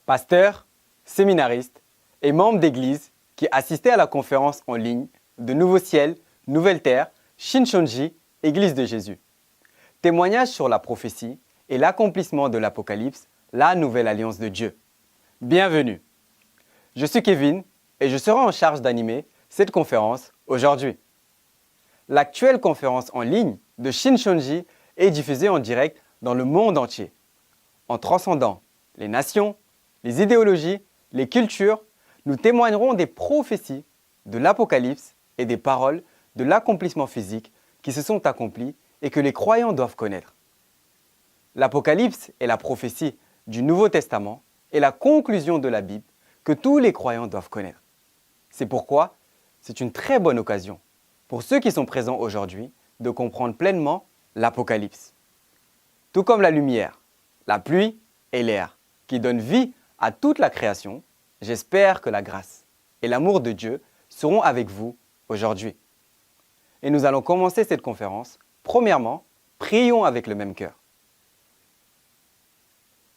Pasteur, séminariste et membre d'église qui assistait à la conférence en ligne de Nouveau Ciel, Nouvelle Terre, Shincheonji, Église de Jésus. Témoignage sur la prophétie et l'accomplissement de l'Apocalypse, la nouvelle alliance de Dieu. Bienvenue. Je suis Kevin et je serai en charge d'animer cette conférence aujourd'hui. L'actuelle conférence en ligne de Shincheonji est diffusée en direct dans le monde entier. En transcendant les nations, les idéologies, les cultures, nous témoignerons des prophéties de l'Apocalypse et des paroles de l'accomplissement physique qui se sont accomplies et que les croyants doivent connaître. L'Apocalypse est la prophétie du Nouveau Testament et la conclusion de la Bible que tous les croyants doivent connaître. C'est pourquoi c'est une très bonne occasion pour ceux qui sont présents aujourd'hui de comprendre pleinement l'Apocalypse. Tout comme la lumière, la pluie et l'air qui donnent vie à toute la création, j'espère que la grâce et l'amour de Dieu seront avec vous aujourd'hui. Et nous allons commencer cette conférence. Premièrement, prions avec le même cœur.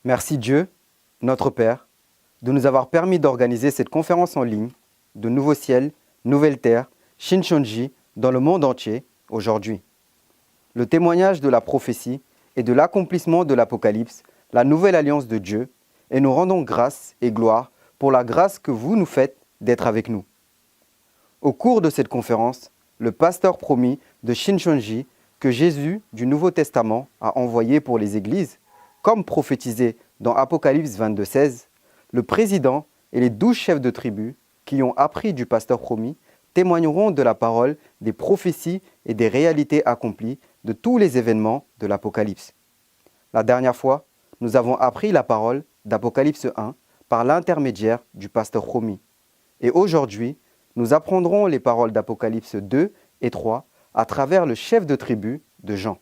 Merci Dieu, notre Père, de nous avoir permis d'organiser cette conférence en ligne de Nouveau Ciel, Nouvelle Terre, Shincheonji dans le monde entier aujourd'hui. Le témoignage de la prophétie et de l'accomplissement de l'Apocalypse, la nouvelle alliance de Dieu, et nous rendons grâce et gloire pour la grâce que vous nous faites d'être avec nous. Au cours de cette conférence, le pasteur promis de Shincheonji que Jésus du Nouveau Testament a envoyé pour les églises, comme prophétisé dans Apocalypse 22:16, le président et les 12 chefs de tribu qui ont appris du pasteur promis témoigneront de la parole, des prophéties et des réalités accomplies de tous les événements de l'Apocalypse. La dernière fois, nous avons appris la parole d'Apocalypse 1 par l'intermédiaire du pasteur promis. Et aujourd'hui, nous apprendrons les paroles d'Apocalypse 2 et 3 à travers le chef de tribu de Jean.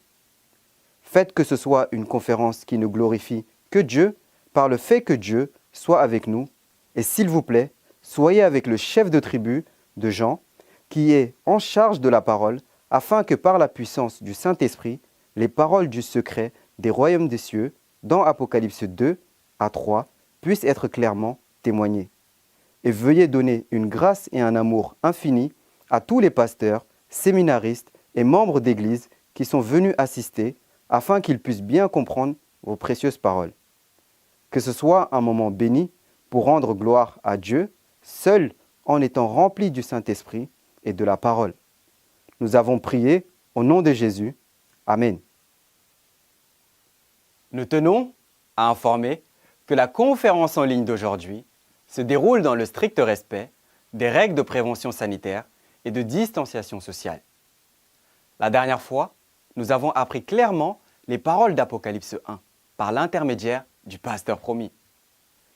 Faites que ce soit une conférence qui ne glorifie que Dieu par le fait que Dieu soit avec nous. Et s'il vous plaît, soyez avec le chef de tribu de Jean qui est en charge de la parole afin que par la puissance du Saint-Esprit, les paroles du secret des royaumes des cieux dans Apocalypse 2 à 3 puissent être clairement témoignées. Et veuillez donner une grâce et un amour infini à tous les pasteurs, séminaristes et membres d'église qui sont venus assister afin qu'ils puissent bien comprendre vos précieuses paroles. Que ce soit un moment béni pour rendre gloire à Dieu, seul en étant rempli du Saint-Esprit et de la parole. Nous avons prié au nom de Jésus. Amen. Nous tenons à informer que la conférence en ligne d'aujourd'hui se déroule dans le strict respect des règles de prévention sanitaire et de distanciation sociale. La dernière fois, nous avons appris clairement les paroles d'Apocalypse 1 par l'intermédiaire du pasteur promis.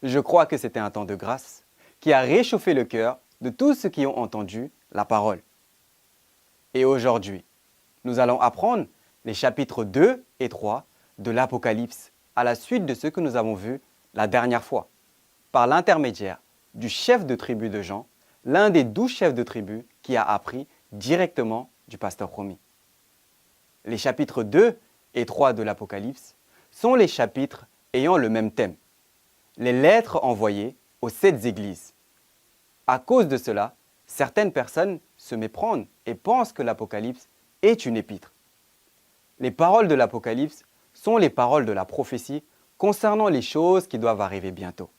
Je crois que c'était un temps de grâce qui a réchauffé le cœur de tous ceux qui ont entendu la parole. Et aujourd'hui, nous allons apprendre les chapitres 2 et 3 de l'Apocalypse à la suite de ce que nous avons vu la dernière fois, par l'intermédiaire du chef de tribu de Jean, l'un des 12 chefs de tribu qui a appris directement du pasteur promis. Les chapitres 2 et 3 de l'Apocalypse sont les chapitres ayant le même thème, les lettres envoyées aux 7 églises. À cause de cela, certaines personnes se méprennent et pensent que l'Apocalypse est une épître. Les paroles de l'Apocalypse sont les paroles de la prophétie concernant les choses qui doivent arriver bientôt.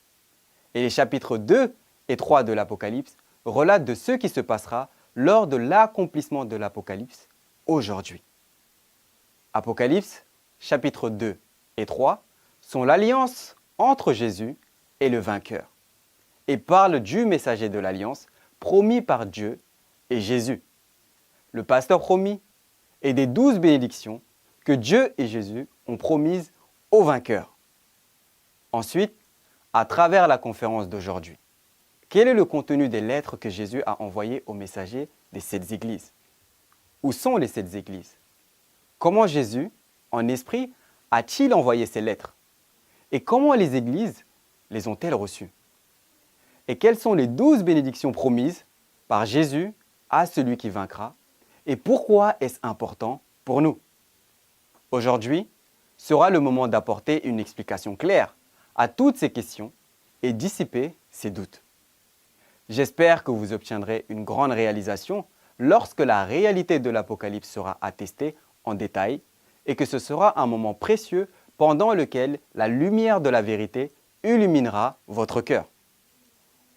Et les chapitres 2 et 3 de l'Apocalypse relatent de ce qui se passera lors de l'accomplissement de l'Apocalypse aujourd'hui. Apocalypse, chapitres 2 et 3 sont l'alliance entre Jésus et le vainqueur et parlent du messager de l'alliance promis par Dieu et Jésus, le pasteur promis, et des 12 bénédictions que Dieu et Jésus ont promises aux vainqueurs. Ensuite, à travers la conférence d'aujourd'hui, quel est le contenu des lettres que Jésus a envoyées aux messagers des 7 églises? Où sont les 7 églises? Comment Jésus, en esprit, a-t-il envoyé ces lettres? Et comment les églises les ont-elles reçues? Et quelles sont les 12 bénédictions promises par Jésus à celui qui vaincra? Et pourquoi est-ce important pour nous? Aujourd'hui sera le moment d'apporter une explication claire à toutes ces questions et dissiper ses doutes. J'espère que vous obtiendrez une grande réalisation lorsque la réalité de l'Apocalypse sera attestée en détail et que ce sera un moment précieux pendant lequel la lumière de la vérité illuminera votre cœur.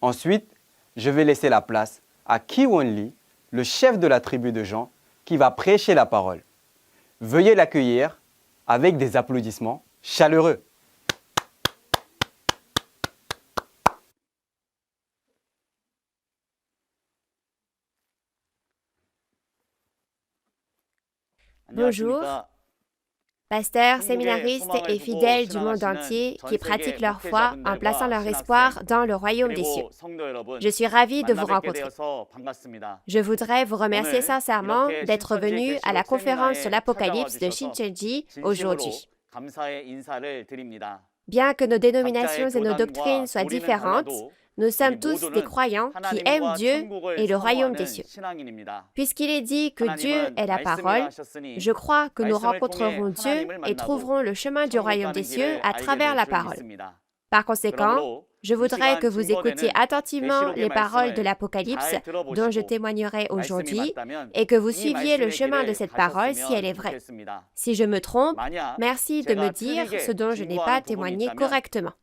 Ensuite, je vais laisser la place à Ki-Won Lee, le chef de la tribu de Jean, qui va prêcher la parole. Veuillez l'accueillir avec des applaudissements chaleureux. Bonjour, pasteurs, séminaristes et fidèles du monde entier qui pratiquent leur foi en plaçant leur espoir dans le royaume des cieux. Je suis ravi de vous rencontrer. Je voudrais vous remercier sincèrement d'être venu à la conférence sur l'Apocalypse de Shincheonji aujourd'hui. Bien que nos dénominations et nos doctrines soient différentes, nous sommes tous des croyants qui aiment Dieu et le royaume des cieux. Puisqu'il est dit que Dieu est la parole, je crois que nous rencontrerons Dieu et trouverons le chemin du royaume des cieux à travers la parole. Par conséquent, je voudrais que vous écoutiez attentivement les paroles de l'Apocalypse dont je témoignerai aujourd'hui et que vous suiviez le chemin de cette parole si elle est vraie. Si je me trompe, merci de me dire ce dont je n'ai pas témoigné correctement.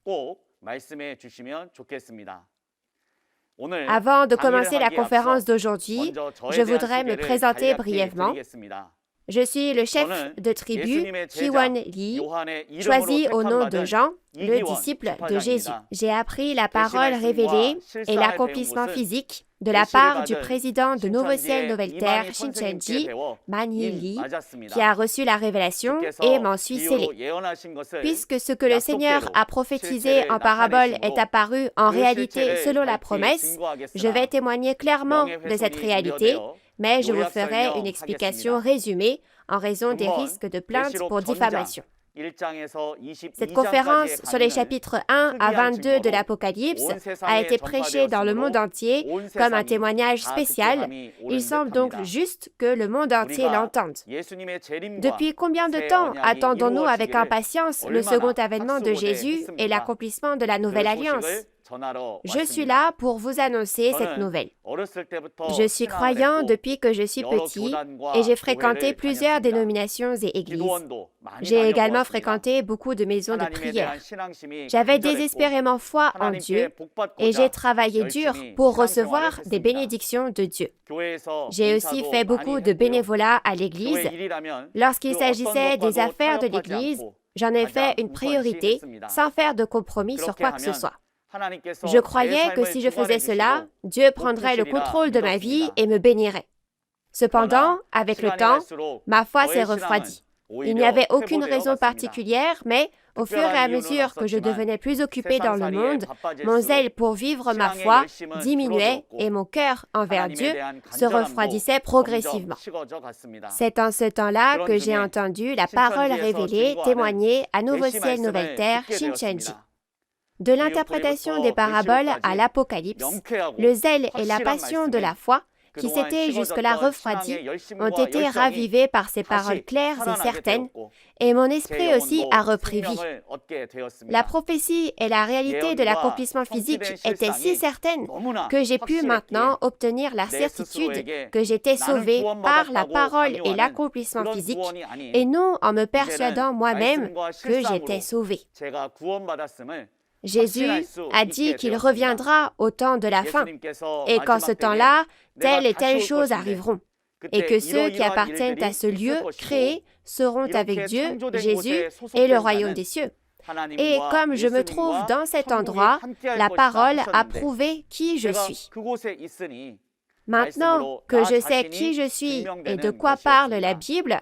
Avant de commencer la conférence d'aujourd'hui, je voudrais me présenter brièvement. Je suis le chef de tribu Ki-Won Lee, choisi au nom de Jean, le disciple de Jésus. J'ai appris la parole révélée et l'accomplissement physique de la part du président de Nouveau Ciel, Nouvelle Terre, Shincheonji, Man-hee Lee, qui a reçu la révélation et m'en suis scellé. Puisque ce que le Seigneur a prophétisé en parabole est apparu en réalité selon la promesse, je vais témoigner clairement de cette réalité, mais je vous ferai une explication résumée en raison des risques de plainte pour diffamation. Cette conférence sur les chapitres 1 à 22 de l'Apocalypse a été prêchée dans le monde entier comme un témoignage spécial. Il semble donc juste que le monde entier l'entende. Depuis combien de temps attendons-nous avec impatience le second avènement de Jésus et l'accomplissement de la nouvelle alliance ? Je suis là pour vous annoncer cette nouvelle. Je suis croyant depuis que je suis petit et j'ai fréquenté plusieurs dénominations et églises. J'ai également fréquenté beaucoup de maisons de prière. J'avais désespérément foi en Dieu et j'ai travaillé dur pour recevoir des bénédictions de Dieu. J'ai aussi fait beaucoup de bénévolat à l'église. Lorsqu'il s'agissait des affaires de l'église, j'en ai fait une priorité sans faire de compromis sur quoi que ce soit. Je croyais que si je faisais cela, Dieu prendrait le contrôle de ma vie et me bénirait. Cependant, avec le temps, ma foi s'est refroidie. Il n'y avait aucune raison particulière, mais au fur et à mesure que je devenais plus occupée dans le monde, mon zèle pour vivre ma foi diminuait et mon cœur envers Dieu se refroidissait progressivement. C'est en ce temps-là que j'ai entendu la parole révélée témoigner à Nouveau Ciel, Nouvelle Terre, Shincheonji. De l'interprétation des paraboles à l'Apocalypse, le zèle et la passion de la foi, qui s'étaient jusque-là refroidis, ont été ravivés par ces paroles claires et certaines, et mon esprit aussi a repris vie. La prophétie et la réalité de l'accomplissement physique étaient si certaines que j'ai pu maintenant obtenir la certitude que j'étais sauvé par la parole et l'accomplissement physique, et non en me persuadant moi-même que j'étais sauvé. Jésus a dit qu'il reviendra au temps de la fin, et qu'en ce temps-là, telle et telle chose arriveront, et que ceux qui appartiennent à ce lieu créé seront avec Dieu, Jésus et le royaume des cieux. Et comme je me trouve dans cet endroit, la parole a prouvé qui je suis. Maintenant que je sais qui je suis et de quoi parle la Bible,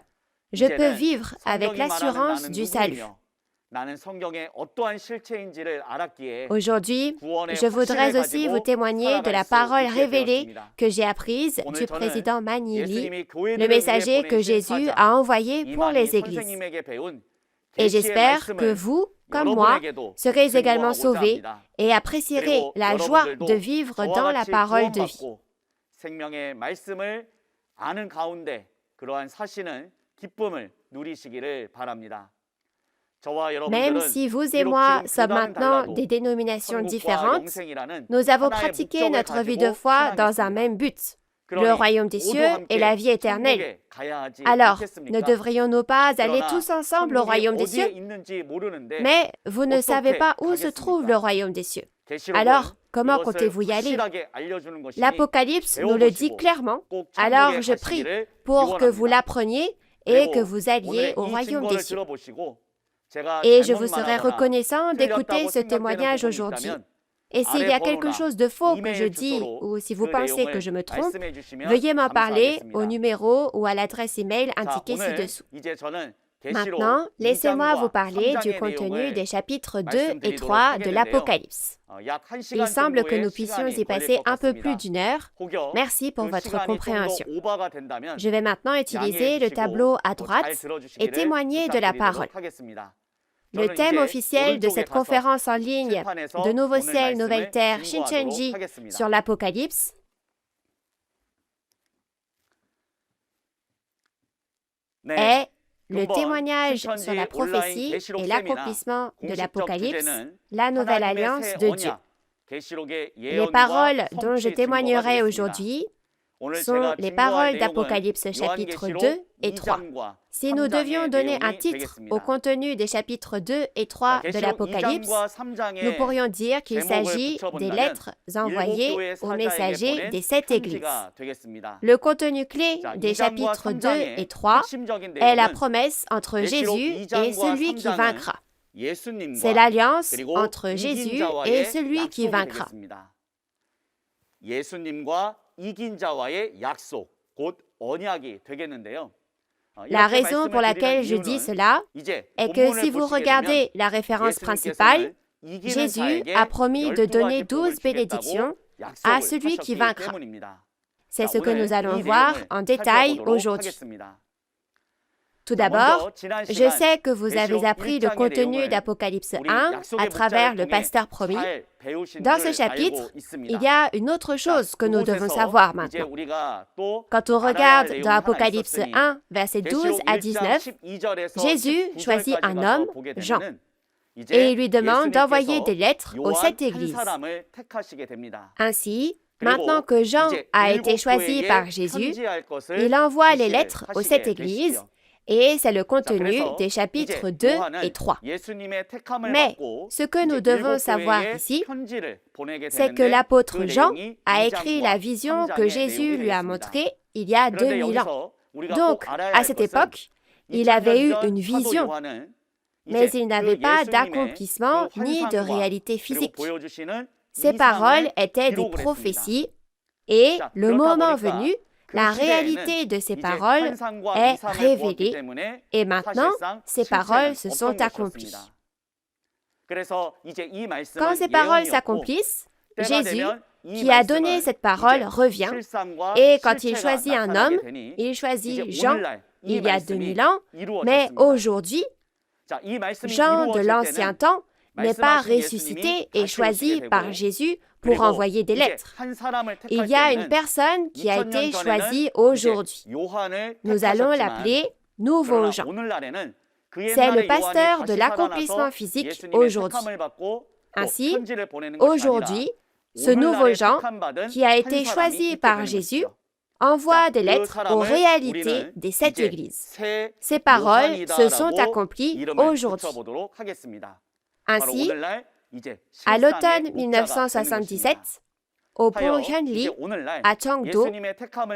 je peux vivre avec l'assurance du salut. Aujourd'hui, je voudrais aussi vous témoigner de la parole révélée que j'ai apprise du président Man-hee Lee, le messager que Jésus a envoyé pour les églises. Et j'espère que vous, comme moi, serez également sauvés et apprécierez la joie de vivre dans la parole de vie. Même si vous et moi sommes maintenant des dénominations différentes, nous avons pratiqué notre vie de foi dans un même but, le royaume des cieux et la vie éternelle. Alors, ne devrions-nous pas aller tous ensemble au royaume des cieux? Mais vous ne savez pas où se trouve le royaume des cieux. Alors, comment comptez-vous y aller? L'Apocalypse nous le dit clairement. Alors, je prie pour que vous l'appreniez et que vous alliez au royaume des cieux. Et je vous serai reconnaissant d'écouter ce témoignage aujourd'hui. Et s'il y a quelque chose de faux que je dis ou si vous pensez que je me trompe, veuillez m'en parler au numéro ou à l'adresse email indiquée ci-dessous. Maintenant, laissez-moi vous parler du contenu des chapitres 2 et 3 de l'Apocalypse. Il semble que nous puissions y passer un peu plus d'une heure. Merci pour votre compréhension. Je vais maintenant utiliser le tableau à droite et témoigner de la parole. Le thème officiel de cette conférence en ligne de Nouveau Ciel, Nouvelle Terre, Shincheonji sur l'Apocalypse est le témoignage sur la prophétie et l'accomplissement de l'Apocalypse, la nouvelle alliance de Dieu. Les paroles dont je témoignerai aujourd'hui sont les paroles d'Apocalypse chapitre 2 et 3. Si nous devions donner un titre au contenu des chapitres 2 et 3 de l'Apocalypse, nous pourrions dire qu'il s'agit des lettres envoyées aux messagers des 7 églises. Le contenu clé des chapitres 2 et 3 est la promesse entre Jésus et celui qui vaincra. C'est l'alliance entre Jésus et celui qui vaincra. La raison pour laquelle je dis cela est que si vous regardez la référence principale, Jésus a promis de donner 12 bénédictions à celui qui vaincra. C'est ce que nous allons voir en détail aujourd'hui. Tout d'abord, je sais que vous avez appris le contenu d'Apocalypse 1 à travers le pasteur promis. Dans ce chapitre, il y a une autre chose que nous devons savoir maintenant. Quand on regarde dans Apocalypse 1, versets 12 à 19, Jésus choisit un homme, Jean, et il lui demande d'envoyer des lettres aux 7 églises. Ainsi, maintenant que Jean a été choisi par Jésus, il envoie les lettres aux 7 églises, et c'est le contenu des chapitres 2 et 3. Mais ce que nous devons savoir ici, c'est que l'apôtre Jean a écrit la vision que Jésus lui a montrée il y a 2000 ans. Donc, à cette époque, il avait eu une vision, mais il n'avait pas d'accomplissement ni de réalité physique. Ces paroles étaient des prophéties et, le moment venu, la réalité de ces paroles est révélée et maintenant, ces paroles se sont accomplies. Quand ces paroles s'accomplissent, Jésus, qui a donné cette parole, revient et quand il choisit un homme, il choisit Jean il y a 2000 ans, mais aujourd'hui, Jean de l'ancien temps n'est pas ressuscité et choisi par Jésus pour envoyer des lettres. Il y a une personne qui a été choisie aujourd'hui. Nous allons l'appeler Nouveau Jean. C'est le pasteur de l'accomplissement physique aujourd'hui. Ainsi, aujourd'hui, ce nouveau Jean, qui a été choisi par Jésus, envoie des lettres aux réalités des 7 églises. Ces paroles se sont accomplies aujourd'hui. Ainsi, à l'automne 1977, au pont Hyunri, à Cheongdo,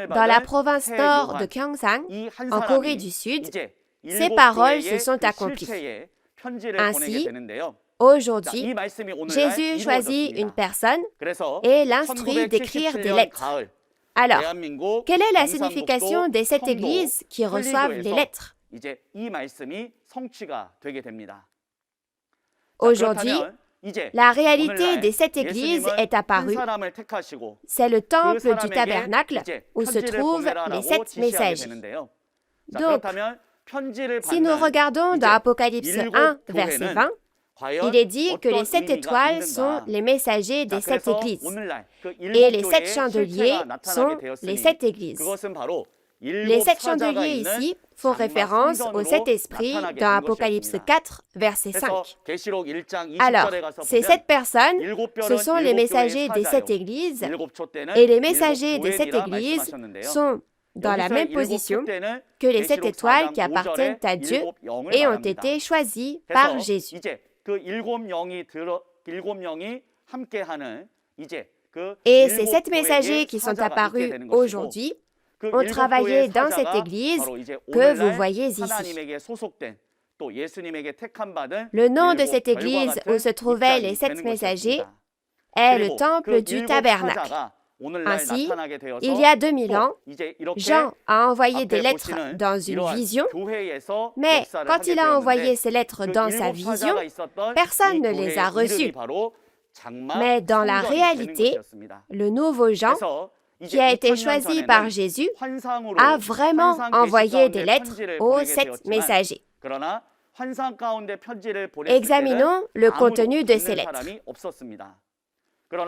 dans la province nord de Gyeongsang, en Corée du Sud, ces paroles se sont accomplies. Ainsi, aujourd'hui, Jésus choisit une personne et l'instruit d'écrire des lettres. Alors, quelle est la signification des 7 églises qui reçoivent les lettres? Aujourd'hui, la réalité des 7 églises est apparue. C'est le temple du tabernacle où se trouvent les 7 messagers. Donc, si nous regardons dans Apocalypse 1, verset 20, il est dit que les 7 étoiles sont les messagers des 7 églises et les 7 chandeliers sont les 7 églises. Les 7 chandeliers ici font référence aux 7 esprits dans Apocalypse 4, verset 5. Alors, ces 7 personnes, ce sont les messagers des 7 églises, et les messagers des 7 églises sont dans la même position que les 7 étoiles qui appartiennent à Dieu et ont été choisies par Jésus. Et ces 7 messagers qui sont apparus aujourd'hui ont travaillé dans cette église que vous voyez ici. Le nom de cette église où se trouvaient les 7 messagers est le temple du tabernacle. Ainsi, il y a 2000 ans, Jean a envoyé des lettres dans une vision, mais quand il a envoyé ces lettres dans sa vision, personne ne les a reçues. Mais dans la réalité, le nouveau Jean, qui a été choisi par Jésus, a vraiment envoyé des lettres aux 7 messagers. Examinons le contenu de ces lettres.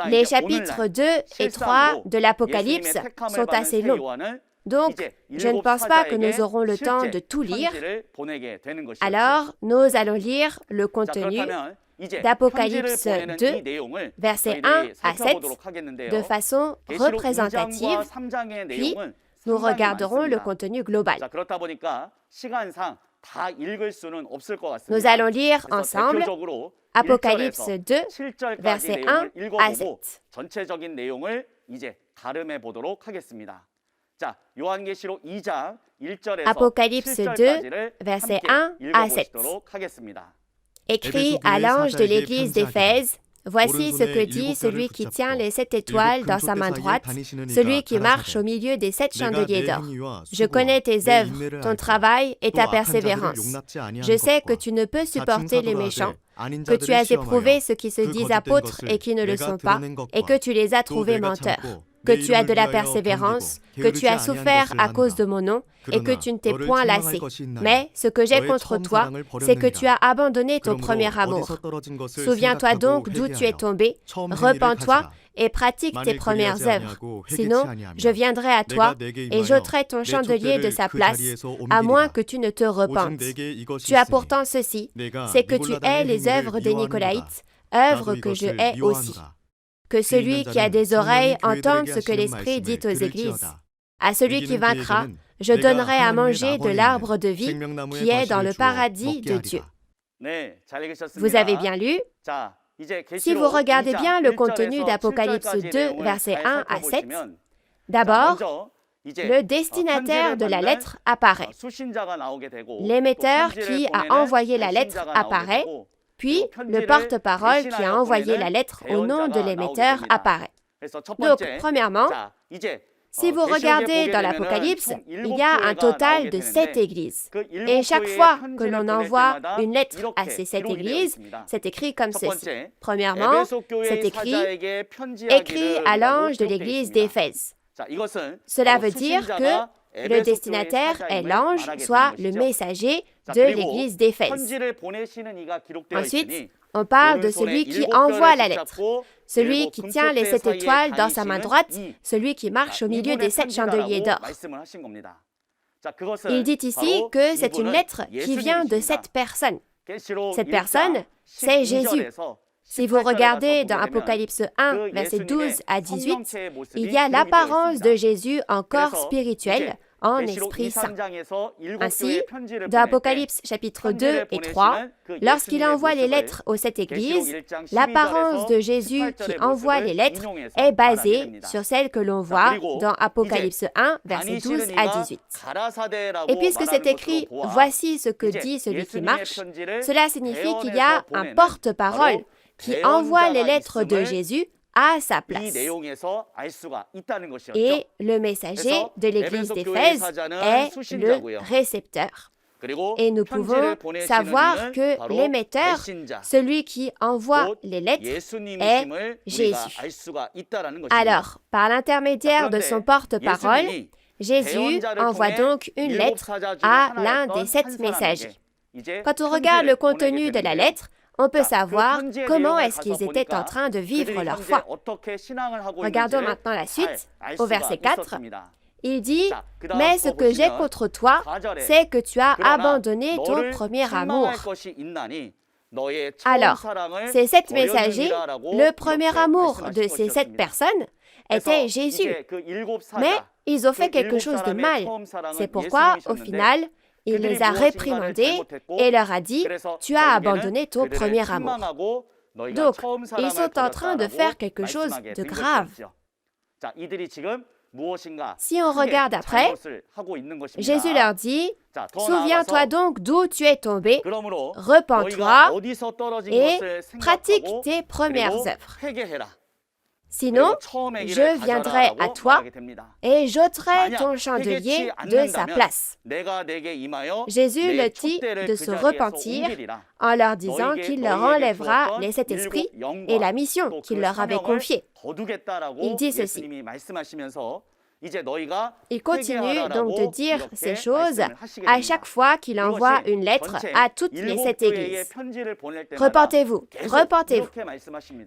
Les chapitres 2 et 3 de l'Apocalypse sont assez longs, donc je ne pense pas que nous aurons le temps de tout lire. Alors, nous allons lire le contenu d'Apocalypse 2, versets 1 à 7, de façon représentative, puis nous regarderons le contenu global. Nous allons lire ensemble Apocalypse 2, versets 1 à 7. Apocalypse 2, versets 1 à 7. Écrit à l'ange de l'église d'Éphèse, voici ce que dit celui qui tient les 7 étoiles dans sa main droite, celui qui marche au milieu des 7 chandeliers d'or. Je connais tes œuvres, ton travail et ta persévérance. Je sais que tu ne peux supporter les méchants, que tu as éprouvé ceux qui se disent apôtres et qui ne le sont pas, et que tu les as trouvés menteurs, que tu as de la persévérance, que tu as souffert à cause de mon nom, et que tu ne t'es point lassé. Mais ce que j'ai contre toi, c'est que tu as abandonné ton premier amour. Souviens-toi donc d'où tu es tombé, repens-toi et pratique tes premières œuvres. Sinon, je viendrai à toi et j'ôterai ton chandelier de sa place, à moins que tu ne te repentes. Tu as pourtant ceci, c'est que tu hais les œuvres des Nicolaïtes, œuvres que je hais aussi. Que celui qui a des oreilles entende ce que l'Esprit dit aux églises. À celui qui vaincra, je donnerai à manger de l'arbre de vie qui est dans le paradis de Dieu. Vous avez bien lu? Si vous regardez bien le contenu d'Apocalypse 2, versets 1 à 7, d'abord, le destinataire de la lettre apparaît. L'émetteur qui a envoyé la lettre apparaît, puis le porte-parole qui a envoyé la lettre au nom de l'émetteur apparaît. Donc, premièrement, si vous regardez dans l'Apocalypse, il y a un total de 7 églises. Et chaque fois que l'on envoie une lettre à ces 7 églises, c'est écrit comme ceci. Premièrement, c'est écrit à l'ange de l'église d'Éphèse. Cela veut dire que le destinataire est l'ange, soit le messager de l'église d'Éphèse. Ensuite, on parle de celui qui envoie la lettre, celui qui tient les 7 étoiles dans sa main droite, celui qui marche au milieu des 7 chandeliers d'or. Il dit ici que c'est une lettre qui vient de cette personne. Cette personne, c'est Jésus. Si vous regardez dans Apocalypse 1, versets 12 à 18, il y a l'apparence de Jésus en corps spirituel, en Esprit Saint. Ainsi, dans Apocalypse chapitre 2 et 3, lorsqu'il envoie les lettres aux 7 églises, l'apparence de Jésus qui envoie les lettres est basée sur celle que l'on voit dans Apocalypse 1, versets 12 à 18. Et puisque c'est écrit « Voici ce que dit celui qui marche », cela signifie qu'il y a un porte-parole qui envoie les lettres de Jésus à sa place. Et le messager de l'église d'Éphèse est le récepteur. Et nous pouvons savoir que l'émetteur, celui qui envoie les lettres, est Jésus. Alors, par l'intermédiaire de son porte-parole, Jésus envoie donc une lettre à l'un des 7 messagers. Quand on regarde le contenu de la lettre, on peut savoir comment est-ce qu'ils étaient en train de vivre leur foi. Regardons maintenant la suite, au verset 4. Il dit, « Mais ce que j'ai contre toi, c'est que tu as abandonné ton premier amour. » Alors, ces 7 messagers, le premier amour de ces 7 personnes était Jésus. Mais ils ont fait quelque chose de mal. C'est pourquoi, au final, il les a réprimandés et leur a dit, « Tu as abandonné ton premier amour. » Donc, ils sont en train de faire quelque chose de grave. Si on regarde après, Jésus leur dit, « Souviens-toi donc d'où tu es tombé, repens-toi et pratique tes premières œuvres. Sinon, je viendrai à toi et j'ôterai ton chandelier de sa place. » Jésus leur dit de se repentir en leur disant qu'il leur enlèvera les 7 esprits et la mission qu'il leur avait confiée. Il dit ceci. Il continue donc de dire ces choses à chaque fois qu'il envoie une lettre à toutes les 7 églises. Repentez-vous, repentez-vous.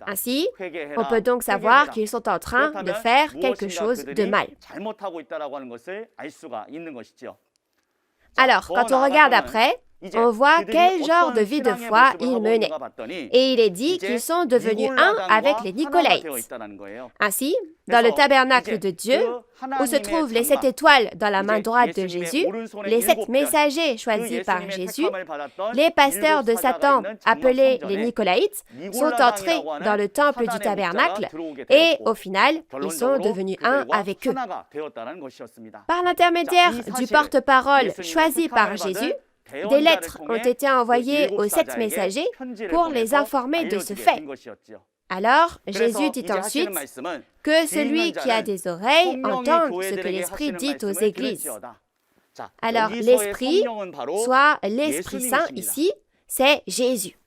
Ainsi, on peut donc savoir qu'ils sont en train de faire quelque chose de mal. Alors, quand on regarde après, on voit quel genre de vie de foi ils menaient. Et il est dit qu'ils sont devenus un avec les Nicolaïtes. Ainsi, dans le tabernacle de Dieu, où se trouvent les 7 étoiles dans la main droite de Jésus, les 7 messagers choisis par Jésus, les pasteurs de Satan, appelés les Nicolaïtes, sont entrés dans le temple du tabernacle et, au final, ils sont devenus un avec eux. Par l'intermédiaire du porte-parole choisi par Jésus, des lettres ont été envoyées aux 7 messagers pour les informer de ce fait. Alors, Jésus dit ensuite que celui qui a des oreilles entende ce que l'Esprit dit aux églises. Alors, l'Esprit, soit l'Esprit Saint ici, c'est Jésus.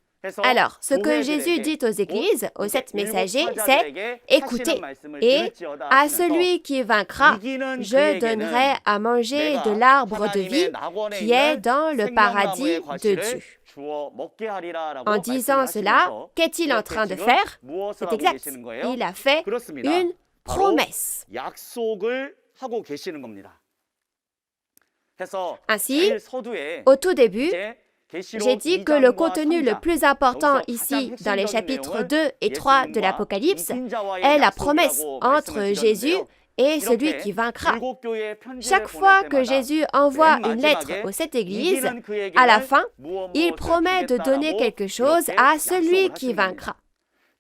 Alors, ce que Jésus dit aux églises, aux 7 messagers, c'est « Écoutez, et à celui qui vaincra, je donnerai à manger de l'arbre de vie qui est dans le paradis de Dieu. » En disant cela, qu'est-il en train de faire? C'est exact. Il a fait une promesse. Ainsi, au tout début, j'ai dit que le contenu le plus important ici, dans les chapitres 2 et 3 de l'Apocalypse, est la promesse entre Jésus et celui qui vaincra. Chaque fois que Jésus envoie une lettre aux 7 églises, à la fin, il promet de donner quelque chose à celui qui vaincra.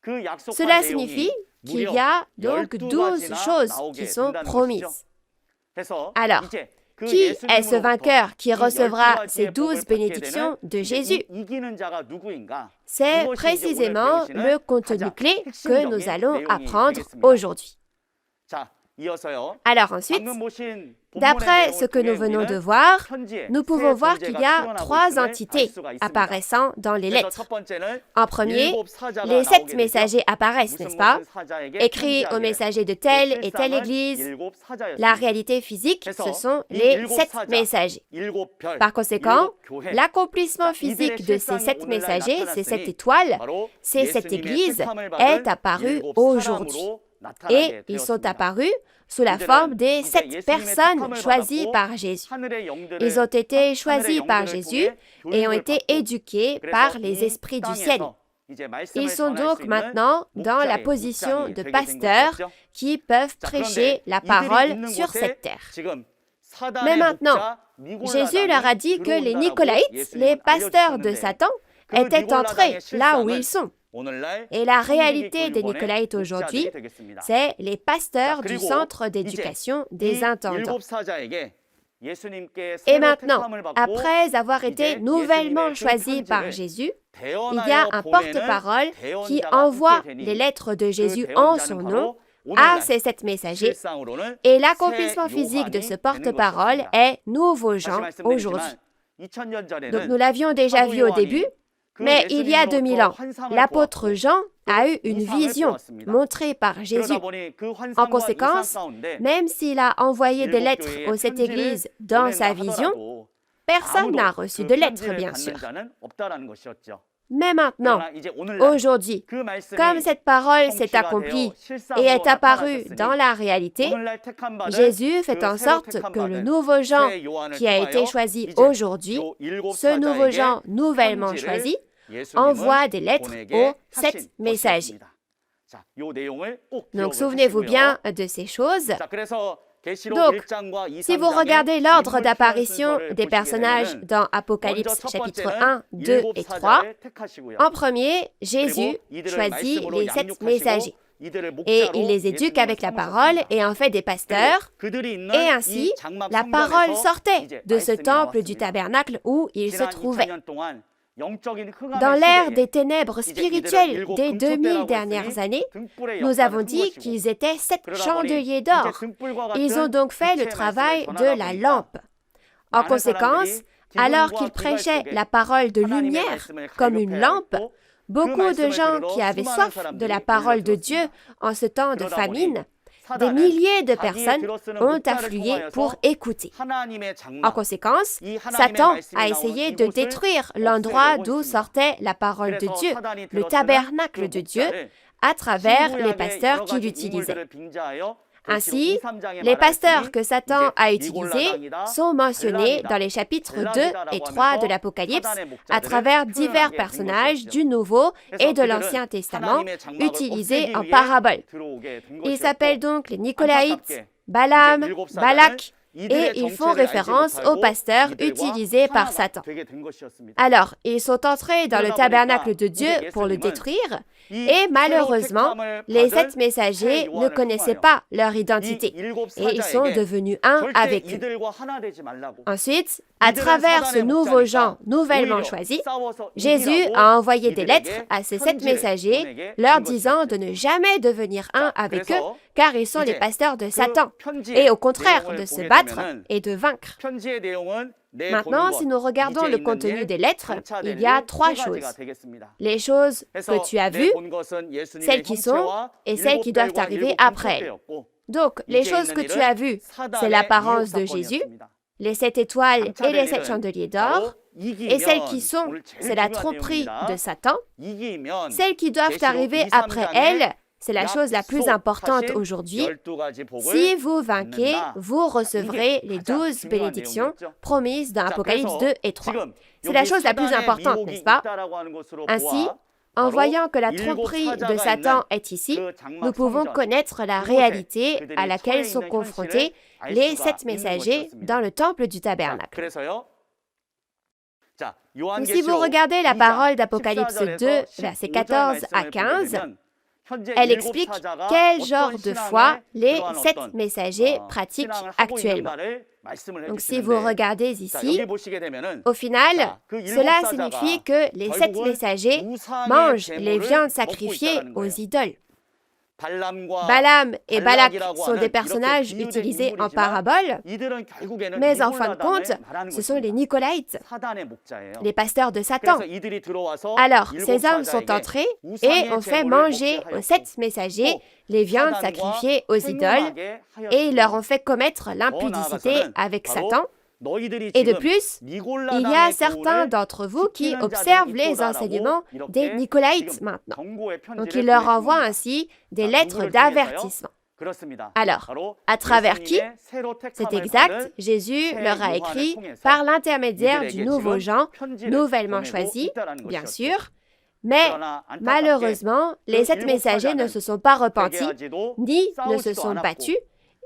Cela signifie qu'il y a donc 12 choses qui sont promises. Alors, qui est ce vainqueur qui recevra ces 12 bénédictions de Jésus? C'est précisément le contenu clé que nous allons apprendre aujourd'hui. Alors ensuite, d'après ce que nous venons de voir, nous pouvons voir qu'il y a 3 entités apparaissant dans les lettres. En premier, les 7 messagers apparaissent, n'est-ce pas? Écrits aux messagers de telle et telle église. La réalité physique, ce sont les 7 messagers. Par conséquent, l'accomplissement physique de ces 7 messagers, ces 7 étoiles, ces 7 églises, est apparu aujourd'hui. Et ils sont apparus sous la forme des 7 personnes choisies par Jésus. Ils ont été choisis par Jésus et ont été éduqués par les esprits du ciel. Ils sont donc maintenant dans la position de pasteurs qui peuvent prêcher la parole sur cette terre. Mais maintenant, Jésus leur a dit que les Nicolaïtes, les pasteurs de Satan, étaient entrés là où ils sont. Et la réalité des Nicolaïtes aujourd'hui, c'est les pasteurs du centre d'éducation des intendants. Et maintenant, après avoir été nouvellement choisis par Jésus, il y a un porte-parole qui envoie les lettres de Jésus en son nom à ces 7 messagers. Et l'accomplissement physique de ce porte-parole est Nouveau Jean aujourd'hui. Donc nous l'avions déjà vu au début. Mais il y a 2000 ans, l'apôtre Jean a eu une vision montrée par Jésus. En conséquence, même s'il a envoyé des lettres aux 7 églises dans sa vision, personne n'a reçu de lettres, bien sûr. Mais maintenant, aujourd'hui, comme cette parole s'est accomplie et est apparue dans la réalité, Jésus fait en sorte que le nouveau Jean qui a été choisi aujourd'hui, ce nouveau Jean nouvellement choisi, envoie des lettres aux 7 messagers. Donc, souvenez-vous bien de ces choses. Donc, si vous regardez l'ordre d'apparition des personnages dans Apocalypse chapitre 1, 2 et 3, en premier, Jésus choisit les 7 messagers. Et il les éduque avec la parole et en fait des pasteurs. Et ainsi, la parole sortait de ce temple du tabernacle où il se trouvait. Dans l'ère des ténèbres spirituelles des 2000 dernières années, nous avons dit qu'ils étaient 7 chandeliers d'or. Ils ont donc fait le travail de la lampe. En conséquence, alors qu'ils prêchaient la parole de lumière comme une lampe, beaucoup de gens qui avaient soif de la parole de Dieu en ce temps de famine, des milliers de personnes ont afflué pour écouter. En conséquence, Satan a essayé de détruire l'endroit d'où sortait la parole de Dieu, le tabernacle de Dieu, à travers les pasteurs qu'il utilisait. Ainsi, les pasteurs que Satan a utilisés sont mentionnés dans les chapitres 2 et 3 de l'Apocalypse à travers divers personnages du Nouveau et de l'Ancien Testament utilisés en parabole. Ils s'appellent donc les Nicolaïtes, Balaam, Balak, et ils font référence aux pasteurs utilisés par Satan. Alors, ils sont entrés dans le tabernacle de Dieu pour le détruire, et malheureusement, les 7 messagers ne connaissaient pas leur identité, et ils sont devenus un avec eux. Ensuite, à travers ce nouveau Jean nouvellement choisi, Jésus a envoyé des lettres à ces 7 messagers, leur disant de ne jamais devenir un avec eux, car ils sont les pasteurs de Satan, et au contraire de se battre et de vaincre. Maintenant, si nous regardons le contenu des lettres, il y a 3 choses. Les choses que tu as vues, celles qui sont et celles qui doivent arriver après elles. Donc, les choses que tu as vues, c'est l'apparence de Jésus, les 7 étoiles et les 7 chandeliers d'or, et celles qui sont, c'est la tromperie de Satan. Celles qui doivent arriver après elles, c'est la chose la plus importante aujourd'hui. Si vous vainquez, vous recevrez les 12 bénédictions promises dans Apocalypse 2 et 3. C'est la chose la plus importante, n'est-ce pas? Ainsi, en voyant que la tromperie de Satan est ici, nous pouvons connaître la réalité à laquelle sont confrontés les 7 messagers dans le temple du tabernacle. Donc, si vous regardez la parole d'Apocalypse 2, versets 14 à 15, elle explique quel genre de foi les 7 messagers pratiquent actuellement. Donc, si vous regardez ici, au final, cela signifie que les 7 messagers mangent les viandes sacrifiées aux idoles. Balaam et Balak sont des personnages utilisés en parabole, mais en fin de compte, ce sont les Nicolaïtes, les pasteurs de Satan. Alors, ces hommes sont entrés et ont fait manger aux 7 messagers les viandes sacrifiées aux idoles et ils leur ont fait commettre l'impudicité avec Satan. Et de plus, il y a certains d'entre vous qui observent les enseignements des Nicolaïtes maintenant. Donc, il leur envoie ainsi des lettres d'avertissement. Alors, à travers qui? C'est exact, Jésus leur a écrit par l'intermédiaire du nouveau Jean, nouvellement choisi, bien sûr. Mais malheureusement, les 7 messagers ne se sont pas repentis, ni ne se sont battus,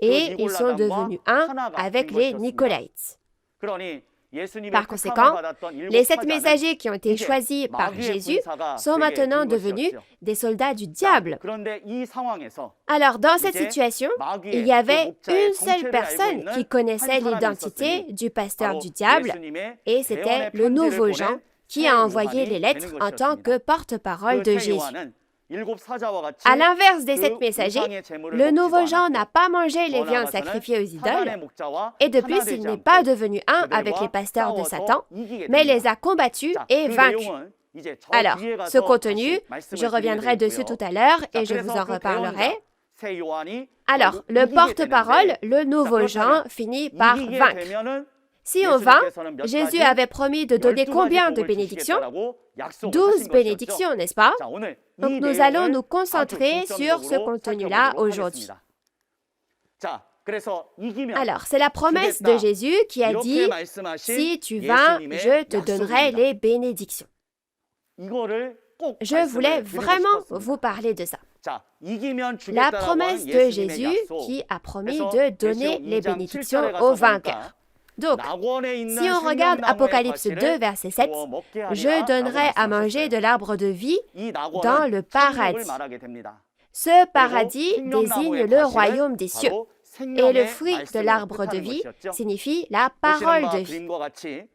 et ils sont devenus un avec les Nicolaïtes. Par conséquent, les 7 messagers qui ont été choisis par Jésus sont maintenant devenus des soldats du diable. Alors, dans cette situation, il y avait une seule personne qui connaissait l'identité du pasteur du diable, et c'était le nouveau Jean qui a envoyé les lettres en tant que porte-parole de Jésus. À l'inverse des 7 messagers, le nouveau Jean n'a pas mangé les viandes sacrifiées aux idoles, et de plus, il n'est pas devenu un avec les pasteurs de Satan, mais les a combattus et vaincus. Alors, ce contenu, je reviendrai dessus tout à l'heure et je vous en reparlerai. Alors, le porte-parole, le nouveau Jean, finit par vaincre. Si on vint, Jésus avait promis de donner combien de bénédictions? 12 bénédictions, n'est-ce pas? Donc nous allons nous concentrer sur ce contenu-là aujourd'hui. Alors, c'est la promesse de Jésus qui a dit, « Si tu vins, je te donnerai les bénédictions. » Je voulais vraiment vous parler de ça. La promesse de Jésus qui a promis de donner les bénédictions aux vainqueurs. Donc, si on regarde Apocalypse 2, verset 7, « Je donnerai à manger de l'arbre de vie dans le paradis. » Ce paradis désigne le royaume des cieux. Et le fruit de l'arbre de vie signifie la parole de vie.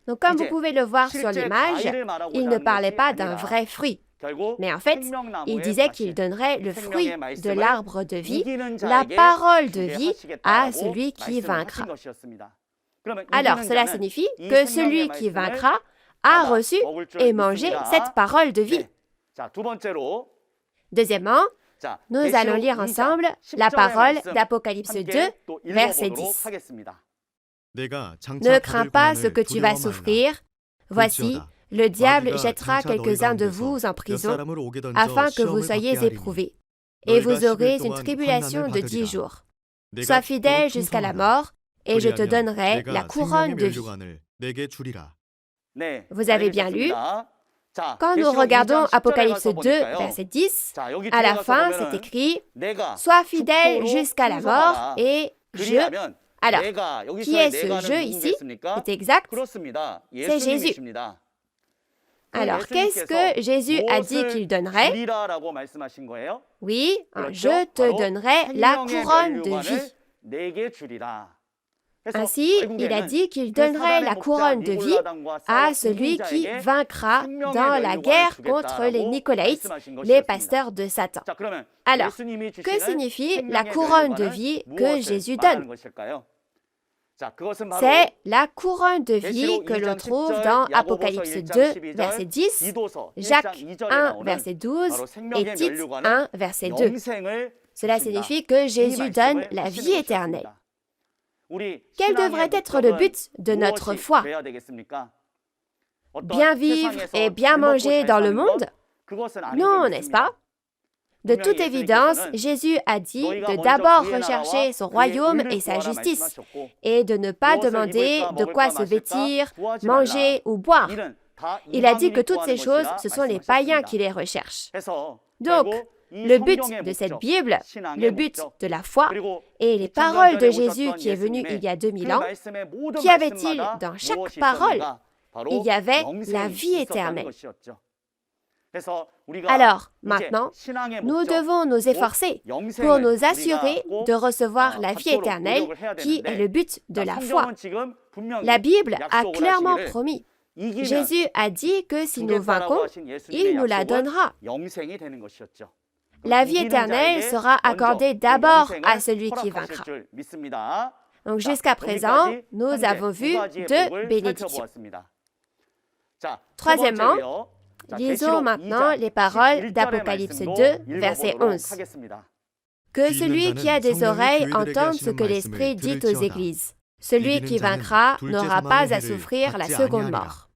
Donc, comme vous pouvez le voir sur l'image, il ne parlait pas d'un vrai fruit. Mais en fait, il disait qu'il donnerait le fruit de l'arbre de vie, la parole de vie, à celui qui vaincra. Alors, cela signifie que celui qui vaincra a reçu et mangé cette parole de vie. Deuxièmement, nous allons lire ensemble la parole d'Apocalypse 2, verset 10. Ne crains pas ce que tu vas souffrir. Voici, le diable jettera quelques-uns de vous en prison afin que vous soyez éprouvés. Et vous aurez une tribulation de 10 jours. Sois fidèle jusqu'à la mort et je te donnerai la couronne de vie. Vous avez bien lu? Quand nous regardons Apocalypse 2, verset 10, à la fin, c'est écrit « Sois fidèle jusqu'à la mort et je... » Alors, qui est ce « je » ici? C'est exact, c'est Jésus. Alors, qu'est-ce que Jésus a dit qu'il donnerait? Oui, je te donnerai la couronne de vie. Ainsi, il a dit qu'il donnerait la couronne de vie à celui qui vaincra dans la guerre contre les Nicolaïtes, les pasteurs de Satan. Alors, que signifie la couronne de vie que Jésus donne? C'est la couronne de vie que l'on trouve dans Apocalypse 2, verset 10, Jacques 1, verset 12 et Tite 1, verset 2. Cela signifie que Jésus donne la vie éternelle. Quel devrait être le but de notre foi? Bien vivre et bien manger dans le monde? Non, n'est-ce pas? De toute évidence, Jésus a dit de d'abord rechercher son royaume et sa justice, et de ne pas demander de quoi se vêtir, manger ou boire. Il a dit que toutes ces choses, ce sont les païens qui les recherchent. Donc, le but de cette Bible, le but de la foi et les paroles de Jésus qui est venu il y a 2000 ans, qu'y avait-il dans chaque parole? Il y avait la vie éternelle. Alors, maintenant, nous devons nous efforcer pour nous assurer de recevoir la vie éternelle qui est le but de la foi. La Bible a clairement promis. Jésus a dit que si nous vaincons, il nous la donnera. La vie éternelle sera accordée d'abord à celui qui vaincra. Donc jusqu'à présent, nous avons vu 2 bénédictions. Troisièmement, lisons maintenant les paroles d'Apocalypse 2, verset 11. Que celui qui a des oreilles entende ce que l'Esprit dit aux églises. Celui qui vaincra n'aura pas à souffrir la seconde mort.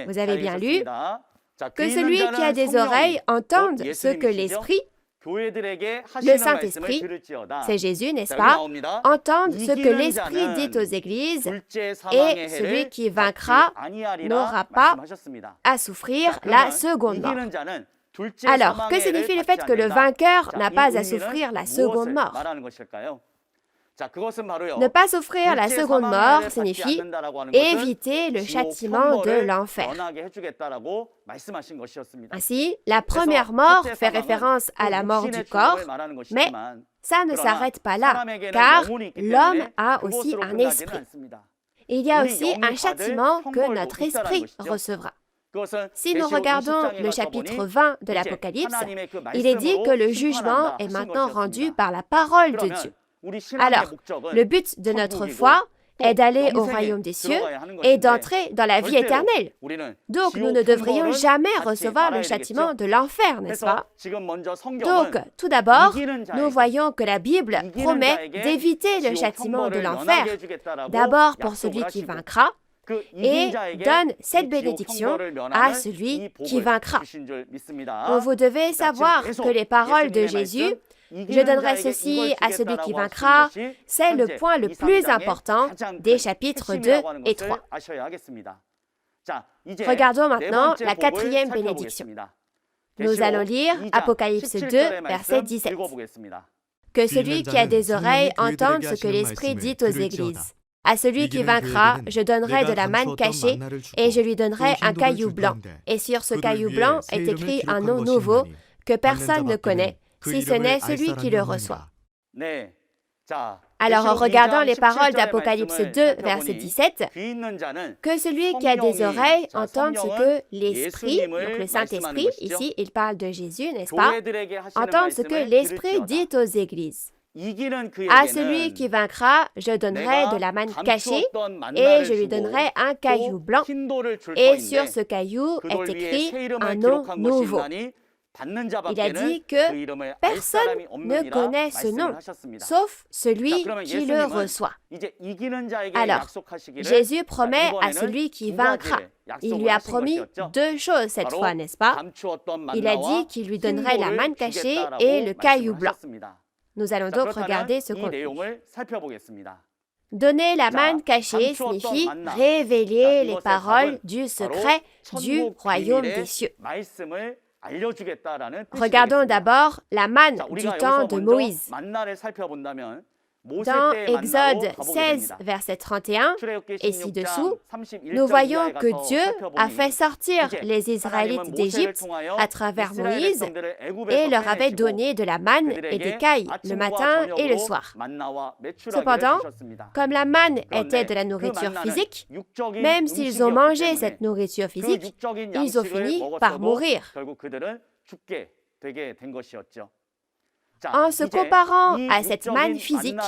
Vous avez bien lu? Que celui qui a des oreilles entende ce que l'Esprit, le Saint-Esprit, c'est Jésus, n'est-ce pas, entende ce que l'Esprit dit aux églises, et celui qui vaincra n'aura pas à souffrir la seconde mort. Alors, que signifie le fait que le vainqueur n'a pas à souffrir la seconde mort? Ne pas souffrir la seconde mort signifie éviter le châtiment de l'enfer. Ainsi, la première mort fait référence à la mort du corps, mais ça ne s'arrête pas là, car l'homme a aussi un esprit. Il y a aussi un châtiment que notre esprit recevra. Si nous regardons le chapitre 20 de l'Apocalypse, il est dit que le jugement est maintenant rendu par la parole de Dieu. Alors, le but de notre foi est d'aller au royaume des cieux et d'entrer dans la vie éternelle. Donc, nous ne devrions jamais recevoir le châtiment de l'enfer, n'est-ce pas? Donc, tout d'abord, nous voyons que la Bible promet d'éviter le châtiment de l'enfer, d'abord pour celui qui vaincra, et donne cette bénédiction à celui qui vaincra. Vous devez savoir que les paroles de Jésus, je donnerai ceci à celui qui vaincra, c'est le point le plus important des chapitres 2 et 3. Regardons maintenant la quatrième bénédiction. Nous allons lire Apocalypse 2, verset 17. Que celui qui a des oreilles entende ce que l'Esprit dit aux églises. À celui qui vaincra, je donnerai de la manne cachée et je lui donnerai un caillou blanc. Et sur ce caillou blanc est écrit un nom nouveau que personne ne connaît, si ce n'est celui qui le reçoit. Alors, en regardant les paroles d'Apocalypse 2, verset 17, que celui qui a des oreilles entende ce que l'Esprit, donc le Saint-Esprit, ici il parle de Jésus, n'est-ce pas, entende ce que l'Esprit dit aux églises. À celui qui vaincra, je donnerai de la manne cachée et je lui donnerai un caillou blanc. Et sur ce caillou est écrit un nom nouveau. Il a dit que personne ne connaît ce nom, sauf celui qui le reçoit. Alors, Jésus promet à celui qui vaincra. Il lui a promis deux choses cette fois, n'est-ce pas? Il a dit qu'il lui donnerait la manne cachée et le caillou blanc. Nous allons donc regarder ce contenu. Donner la manne cachée signifie révéler les paroles du secret du royaume des cieux. Regardons d'abord la manne du temps de Moïse. Dans Exode 16, verset 31, et ci-dessous, nous voyons que Dieu a fait sortir les Israélites d'Égypte à travers Moïse et leur avait donné de la manne et des cailles le matin et le soir. Cependant, comme la manne était de la nourriture physique, même s'ils ont mangé cette nourriture physique, ils ont fini par mourir. En se comparant à cette manne physique,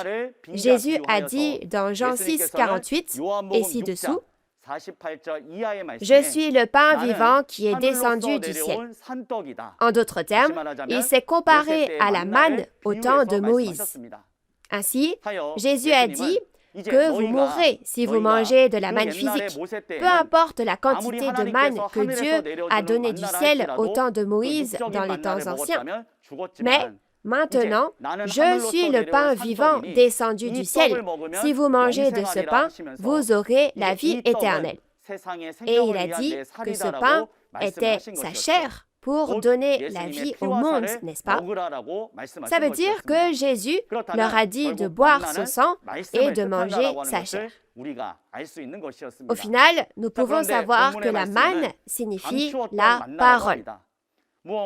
Jésus a dit dans Jean 6, 48, et ci-dessous, « Je suis le pain vivant qui est descendu du ciel. » En d'autres termes, il s'est comparé à la manne au temps de Moïse. Ainsi, Jésus a dit que vous mourrez si vous mangez de la manne physique, peu importe la quantité de manne que Dieu a donnée du ciel au temps de Moïse dans les temps anciens. Mais maintenant, je suis le pain vivant descendu du ciel. Si vous mangez de ce pain, vous aurez la vie éternelle. Et il a dit que ce pain était sa chair pour donner la vie au monde, n'est-ce pas? Ça veut dire que Jésus leur a dit de boire ce sang et de manger sa chair. Au final, nous pouvons savoir que la manne signifie la parole.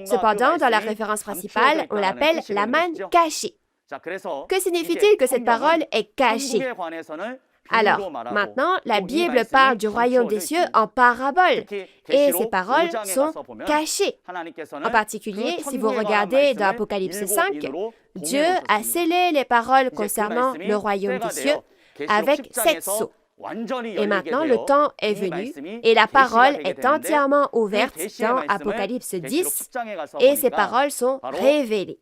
Cependant, dans la référence principale, on l'appelle la manne cachée. Que signifie-t-il que cette parole est cachée? Alors, maintenant, la Bible parle du royaume des cieux en parabole, et ces paroles sont cachées. En particulier, si vous regardez dans Apocalypse 5, Dieu a scellé les paroles concernant le royaume des cieux avec 7 sceaux. Et maintenant, le temps est venu et la parole est entièrement ouverte dans Apocalypse 10 et ces paroles sont révélées.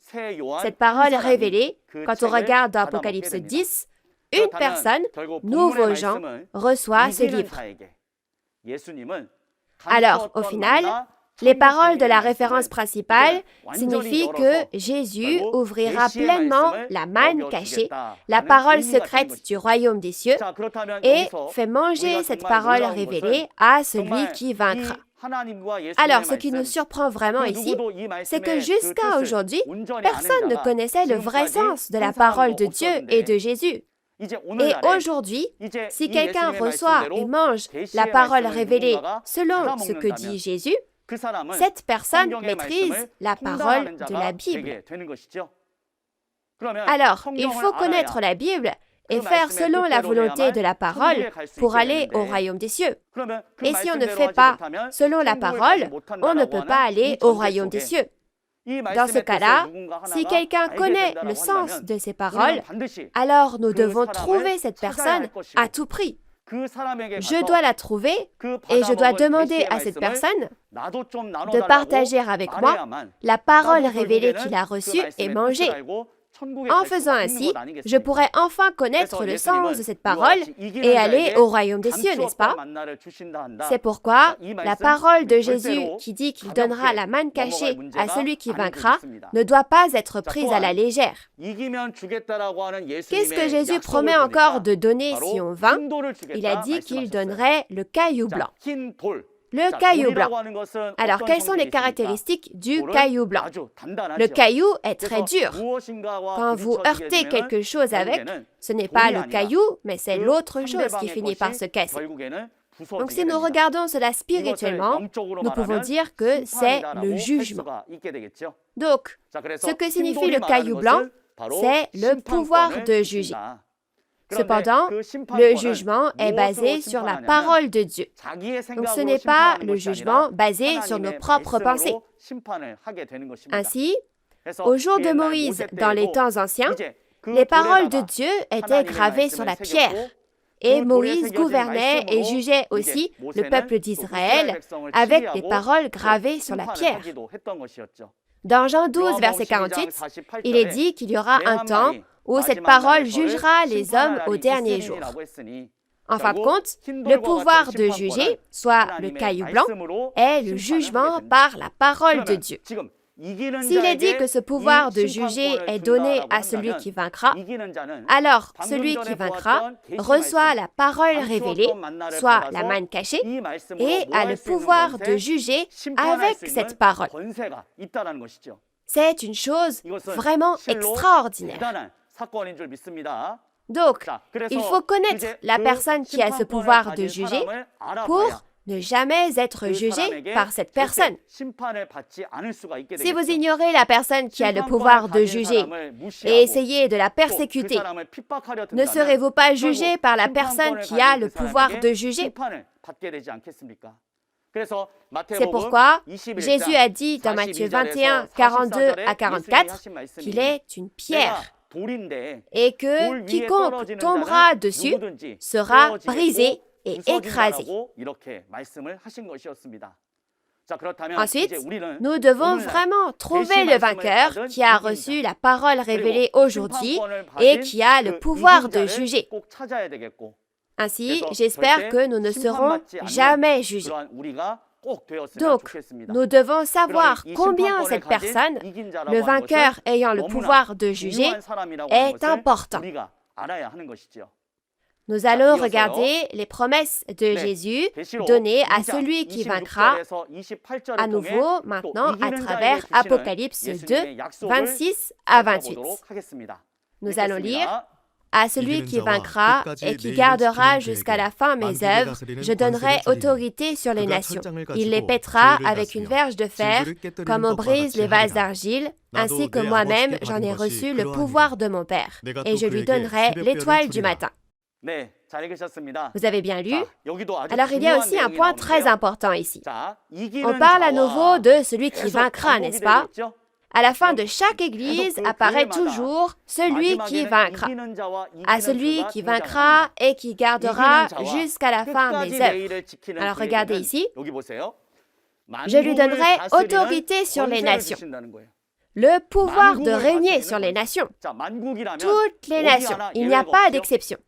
Cette parole est révélée, quand on regarde dans Apocalypse 10, une personne, nouveau Jean, reçoit ce livre. Alors, au final, les paroles de la référence principale signifient que Jésus ouvrira pleinement la manne cachée, la parole secrète du royaume des cieux, et fait manger cette parole révélée à celui qui vaincra. Alors, ce qui nous surprend vraiment ici, c'est que jusqu'à aujourd'hui, personne ne connaissait le vrai sens de la parole de Dieu et de Jésus. Et aujourd'hui, si quelqu'un reçoit et mange la parole révélée selon ce que dit Jésus, cette personne maîtrise la parole de la Bible. Alors, il faut connaître la Bible et faire selon la volonté de la parole pour aller au royaume des cieux. Et si on ne fait pas selon la parole, on ne peut pas aller au royaume des cieux. Dans ce cas-là, si quelqu'un connaît le sens de ces paroles, alors nous devons trouver cette personne à tout prix. Je dois la trouver et je dois demander à cette personne de partager avec moi la parole révélée qu'il a reçue et mangée. En faisant ainsi, je pourrais enfin connaître le sens de cette parole et aller au royaume des cieux, n'est-ce pas? C'est pourquoi la parole de Jésus qui dit qu'il donnera la manne cachée à celui qui vaincra ne doit pas être prise à la légère. Qu'est-ce que Jésus promet encore de donner si on vainc? Il a dit qu'il donnerait le caillou blanc. Le caillou blanc. Alors, quelles sont les caractéristiques du caillou blanc? Le caillou est très dur. Quand vous heurtez quelque chose avec, ce n'est pas le caillou, mais c'est l'autre chose qui finit par se casser. Donc, si nous regardons cela spirituellement, nous pouvons dire que c'est le jugement. Donc, ce que signifie le caillou blanc, c'est le pouvoir de juger. Cependant, le jugement est basé sur la parole de Dieu. Donc ce n'est pas le jugement basé sur nos propres pensées. Ainsi, au jour de Moïse, dans les temps anciens, les paroles de Dieu étaient gravées sur la pierre. Et Moïse gouvernait et jugeait aussi le peuple d'Israël avec les paroles gravées sur la pierre. Dans Jean 12, verset 48, il est dit qu'il y aura un temps où cette parole jugera les hommes au dernier jour. En fin de compte, le pouvoir de juger, soit le caillou blanc, est le jugement par la parole de Dieu. S'il est dit que ce pouvoir de juger est donné à celui qui vaincra, alors celui qui vaincra reçoit la parole révélée, soit la manne cachée, et a le pouvoir de juger avec cette parole. C'est une chose vraiment extraordinaire. Donc, il faut connaître la personne qui a ce pouvoir de juger pour ne jamais être jugé par cette personne. Si vous ignorez la personne qui a le pouvoir de juger et essayez de la persécuter, ne serez-vous pas jugé par la personne qui a le pouvoir de juger? C'est pourquoi Jésus a dit dans Matthieu 21, 42 à 44 qu'il est une pierre et que quiconque tombera dessus sera brisé et écrasé. Ensuite, nous devons vraiment trouver le vainqueur qui a reçu la parole révélée aujourd'hui et qui a le pouvoir de juger. Ainsi, j'espère que nous ne serons jamais jugés. Donc, nous devons savoir combien cette personne, le vainqueur ayant le pouvoir de juger, est important. Nous allons regarder les promesses de Jésus données à celui qui vaincra à nouveau maintenant à travers Apocalypse 2, 26 à 28. Nous allons lire « À celui qui vaincra et qui gardera jusqu'à la fin mes œuvres, je donnerai autorité sur les nations. Il les pètera avec une verge de fer, comme on brise les vases d'argile, ainsi que moi-même j'en ai reçu le pouvoir de mon Père, et je lui donnerai l'étoile du matin. » Vous avez bien lu? Alors il y a aussi un point très important ici. On parle à nouveau de celui qui vaincra, n'est-ce pas? À la fin de chaque église apparaît toujours celui qui vaincra. À celui qui vaincra et qui gardera jusqu'à la fin des œuvres. Alors regardez ici. Je lui donnerai autorité sur les nations. Le pouvoir de régner sur les nations. Toutes les nations. Il n'y a pas d'exception.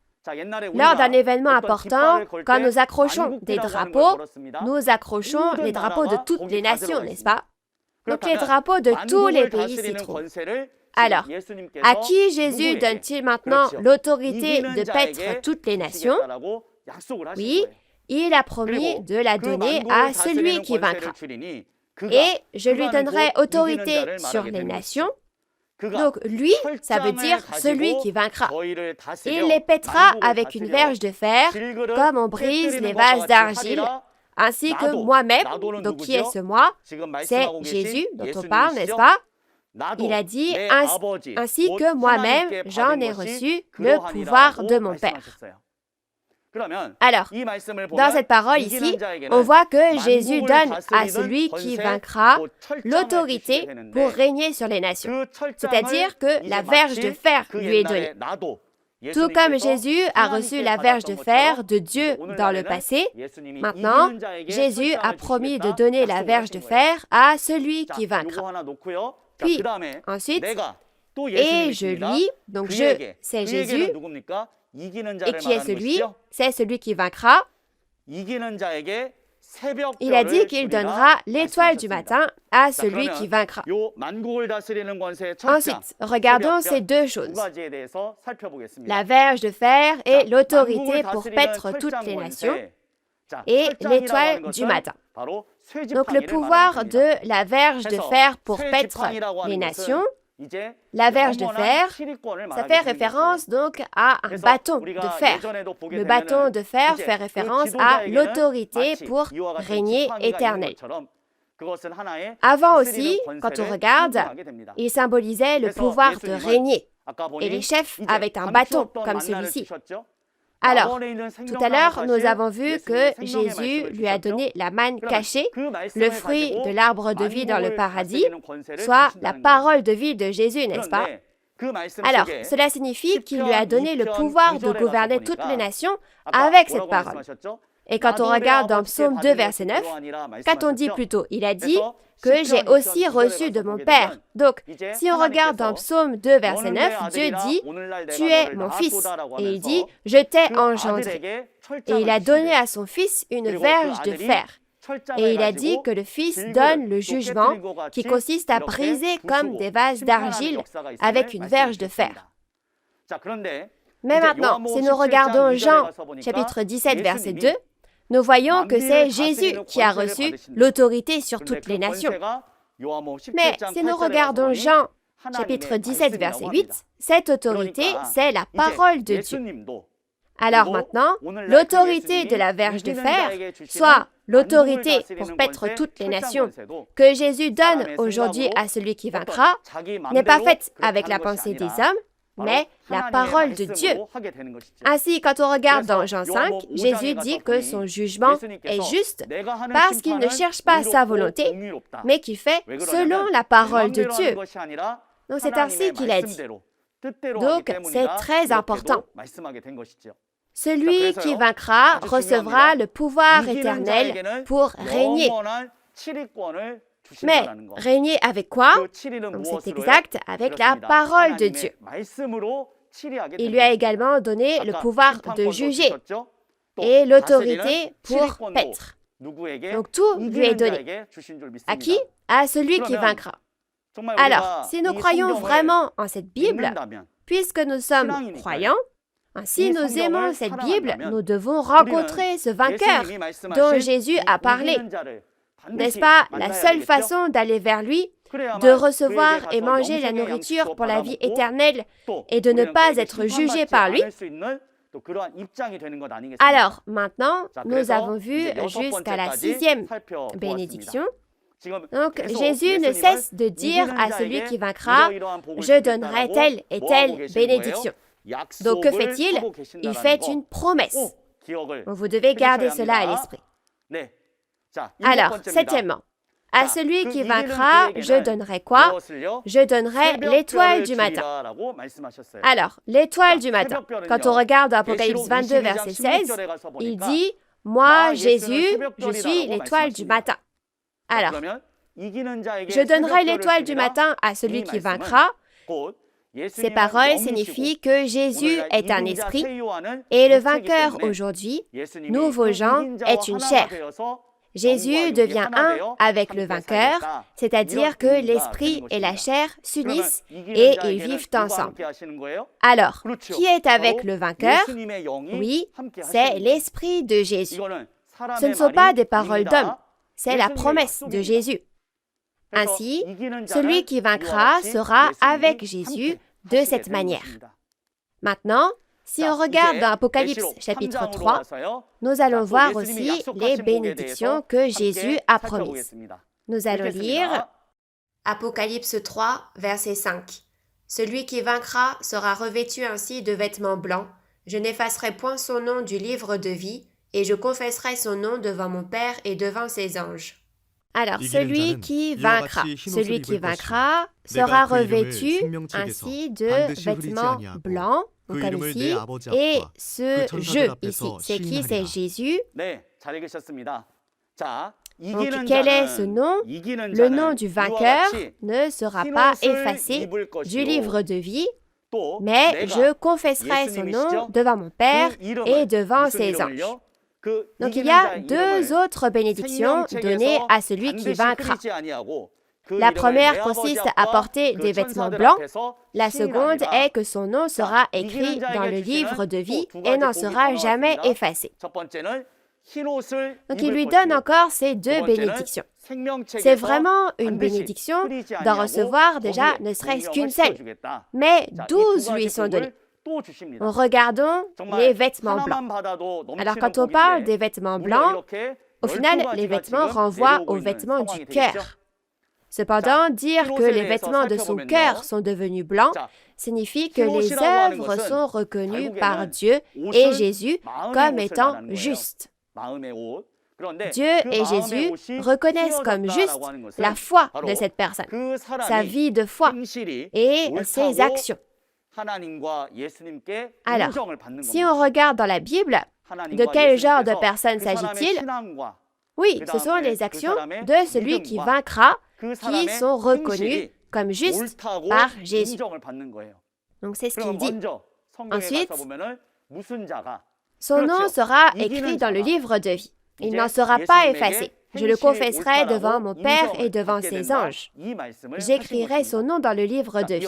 Lors d'un événement important, quand nous accrochons des drapeaux, nous accrochons les drapeaux de toutes les nations, n'est-ce pas? Donc les drapeaux de tous les pays s'y trouvent. Alors, à qui Jésus donne-t-il maintenant l'autorité de paître toutes les nations? Oui, il a promis de la donner à celui qui vaincra. Et je lui donnerai autorité sur les nations. Donc lui, ça veut dire celui qui vaincra. Il les pètera avec une verge de fer, comme on brise les vases d'argile, ainsi que moi-même. Donc qui est ce moi? C'est Jésus dont on parle, n'est-ce pas? Il a dit ainsi que moi-même, j'en ai reçu le pouvoir de mon Père. Alors, dans cette parole ici, on voit que Jésus donne à celui qui vaincra l'autorité pour régner sur les nations. C'est-à-dire que la verge de fer lui est donnée. Tout comme Jésus a reçu la verge de fer de Dieu dans le passé, maintenant, Jésus a promis de donner la verge de fer à celui qui vaincra. Puis, ensuite, Et je lis, donc je, c'est Jésus. Et qui est celui? C'est celui qui vaincra. Il a dit qu'il donnera l'étoile du matin à celui qui vaincra. Ensuite, regardons ces deux choses. La verge de fer et l'autorité pour paître toutes les nations et l'étoile du matin. Donc le pouvoir de la verge de fer pour paître les nations, la verge de fer, ça fait référence donc à un bâton de fer. Le bâton de fer fait référence à l'autorité pour régner éternel. Avant aussi, quand on regarde, il symbolisait le pouvoir de régner. Et les chefs avaient un bâton comme celui-ci. Alors, tout à l'heure, nous avons vu que Jésus lui a donné la manne cachée, le fruit de l'arbre de vie dans le paradis, soit la parole de vie de Jésus, n'est-ce pas? Alors, cela signifie qu'il lui a donné le pouvoir de gouverner toutes les nations avec cette parole. Et quand on regarde dans Psaume 2, verset 9, qu'a-t-on dit plus tôt? Il a dit que j'ai aussi reçu de mon Père. Donc, si on regarde dans Psaume 2, verset 9, Dieu dit « Tu es mon fils ». Et il dit « Je t'ai engendré ». Et il a donné à son fils une verge de fer. Et il a dit que le fils donne le jugement qui consiste à briser comme des vases d'argile avec une verge de fer. Mais maintenant, si nous regardons Jean, chapitre 17, verset 2, nous voyons que c'est Jésus qui a reçu l'autorité sur toutes les nations. Mais si nous regardons Jean, chapitre 17, verset 8, cette autorité, c'est la parole de Dieu. Alors maintenant, l'autorité de la verge de fer, soit l'autorité pour paître toutes les nations, que Jésus donne aujourd'hui à celui qui vaincra, n'est pas faite avec la pensée des hommes, mais la parole de Dieu. Ainsi, quand on regarde dans Jean 5, Jésus dit que son jugement est juste parce qu'il ne cherche pas sa volonté, mais qu'il fait selon la parole de Dieu. Donc c'est ainsi qu'il a dit. Donc c'est très important. Celui qui vaincra recevra le pouvoir éternel pour régner. Mais régner avec quoi? C'est exact, avec la parole de Dieu. Il lui a également donné le pouvoir de juger et l'autorité pour paître. Donc tout lui est donné. À qui? À celui qui vaincra. Alors, si nous croyons vraiment en cette Bible, puisque nous sommes croyants, si nous aimons cette Bible, nous devons rencontrer ce vainqueur dont Jésus a parlé. N'est-ce pas la seule façon d'aller vers lui, de recevoir et manger la nourriture pour la vie éternelle et de ne pas être jugé par lui? Alors, maintenant, nous avons vu jusqu'à la 6e bénédiction. Donc, Jésus ne cesse de dire à celui qui vaincra, « Je donnerai telle et telle bénédiction ». Donc, que fait-il? Il fait une promesse. Vous devez garder cela à l'esprit. Alors, septièmement, à celui qui vaincra, je donnerai quoi? Je donnerai l'étoile du matin. Alors, l'étoile du matin, quand on regarde Apocalypse 22, verset 16, il dit, « Moi, Jésus, je suis l'étoile du matin. » Alors, je donnerai l'étoile du matin à celui qui vaincra. Ces paroles signifient que Jésus est un esprit et le vainqueur aujourd'hui, nouveau Jean, est une chair. Jésus devient un avec le vainqueur, c'est-à-dire que l'esprit et la chair s'unissent et ils vivent ensemble. Alors, qui est avec le vainqueur? Oui, c'est l'esprit de Jésus. Ce ne sont pas des paroles d'hommes, c'est la promesse de Jésus. Ainsi, celui qui vaincra sera avec Jésus de cette manière. Maintenant, si on regarde dans Apocalypse chapitre 3, nous allons voir aussi les bénédictions que Jésus a promises. Nous allons lire Apocalypse 3, verset 5. « Celui qui vaincra sera revêtu ainsi de vêtements blancs. Je n'effacerai point son nom du livre de vie, et je confesserai son nom devant mon Père et devant ses anges. » Alors, celui qui vaincra sera revêtu ainsi de vêtements blancs, comme ici, et ce « je » ici, c'est qui? C'est Jésus. Donc, quel est ce nom? Le nom du vainqueur ne sera pas effacé du livre de vie, mais je confesserai son nom devant mon Père et devant ses anges. Donc, il y a deux autres bénédictions données à celui qui vaincra. La première consiste à porter des vêtements blancs. La seconde est que son nom sera écrit dans le livre de vie et n'en sera jamais effacé. Donc, il lui donne encore ces deux bénédictions. C'est vraiment une bénédiction d'en recevoir déjà ne serait-ce qu'une seule. Mais 12 lui sont donnés. Regardons les vêtements blancs. Alors, quand on parle des vêtements blancs, au final, les vêtements renvoient aux vêtements du cœur. Cependant, dire que les vêtements de son cœur sont devenus blancs signifie que les œuvres sont reconnues par Dieu et Jésus comme étant justes. Dieu et Jésus reconnaissent comme juste la foi de cette personne, sa vie de foi et ses actions. Alors, si on regarde dans la Bible, de quel genre de personne s'agit-il? Oui, ce sont les actions de celui qui vaincra qui sont reconnues comme justes par Jésus. Donc, c'est ce qu'il dit. Ensuite, son nom sera écrit dans le livre de vie. Il n'en sera pas effacé. Je le confesserai devant mon Père et devant ses anges. J'écrirai son nom dans le livre de vie.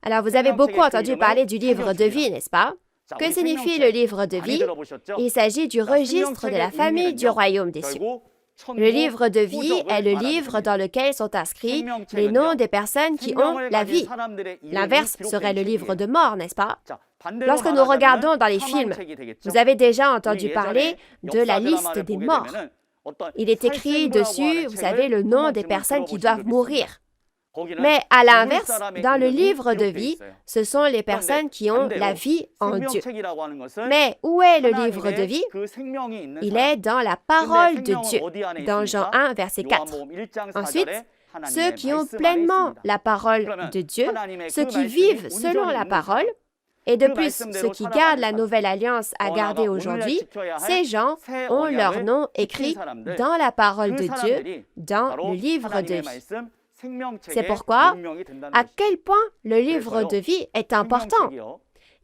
Alors, vous avez beaucoup entendu parler du livre de vie, n'est-ce pas? Que signifie le livre de vie? Il s'agit du registre de la famille du royaume des cieux. Le livre de vie est le livre dans lequel sont inscrits les noms des personnes qui ont la vie. L'inverse serait le livre de mort, n'est-ce pas? Lorsque nous regardons dans les films, vous avez déjà entendu parler de la liste des morts. Il est écrit dessus, vous savez, le nom des personnes qui doivent mourir. Mais à l'inverse, dans le livre de vie, ce sont les personnes qui ont la vie en Dieu. Mais où est le livre de vie? Il est dans la parole de Dieu, dans Jean 1, verset 4. Ensuite, ceux qui ont pleinement la parole de Dieu, ceux qui vivent selon la parole, et de plus, ceux qui gardent la nouvelle alliance à garder aujourd'hui, ces gens ont leur nom écrit dans la parole de Dieu, dans le livre de vie. C'est pourquoi, à quel point le livre de vie est important.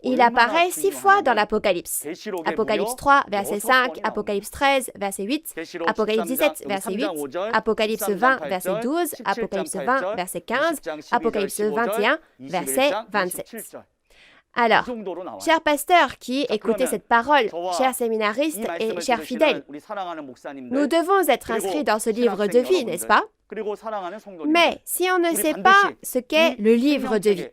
Il apparaît 6 fois dans l'Apocalypse. Apocalypse 3, verset 5, Apocalypse 13, verset 8, Apocalypse 17, verset 8, Apocalypse 20, verset 12, Apocalypse 20, verset 15, Apocalypse 21, verset 27. Alors, chers pasteurs qui écoutez cette parole, chers séminaristes et chers fidèles, nous devons être inscrits dans ce livre de vie, n'est-ce pas? Mais si on ne sait pas ce qu'est le livre de vie,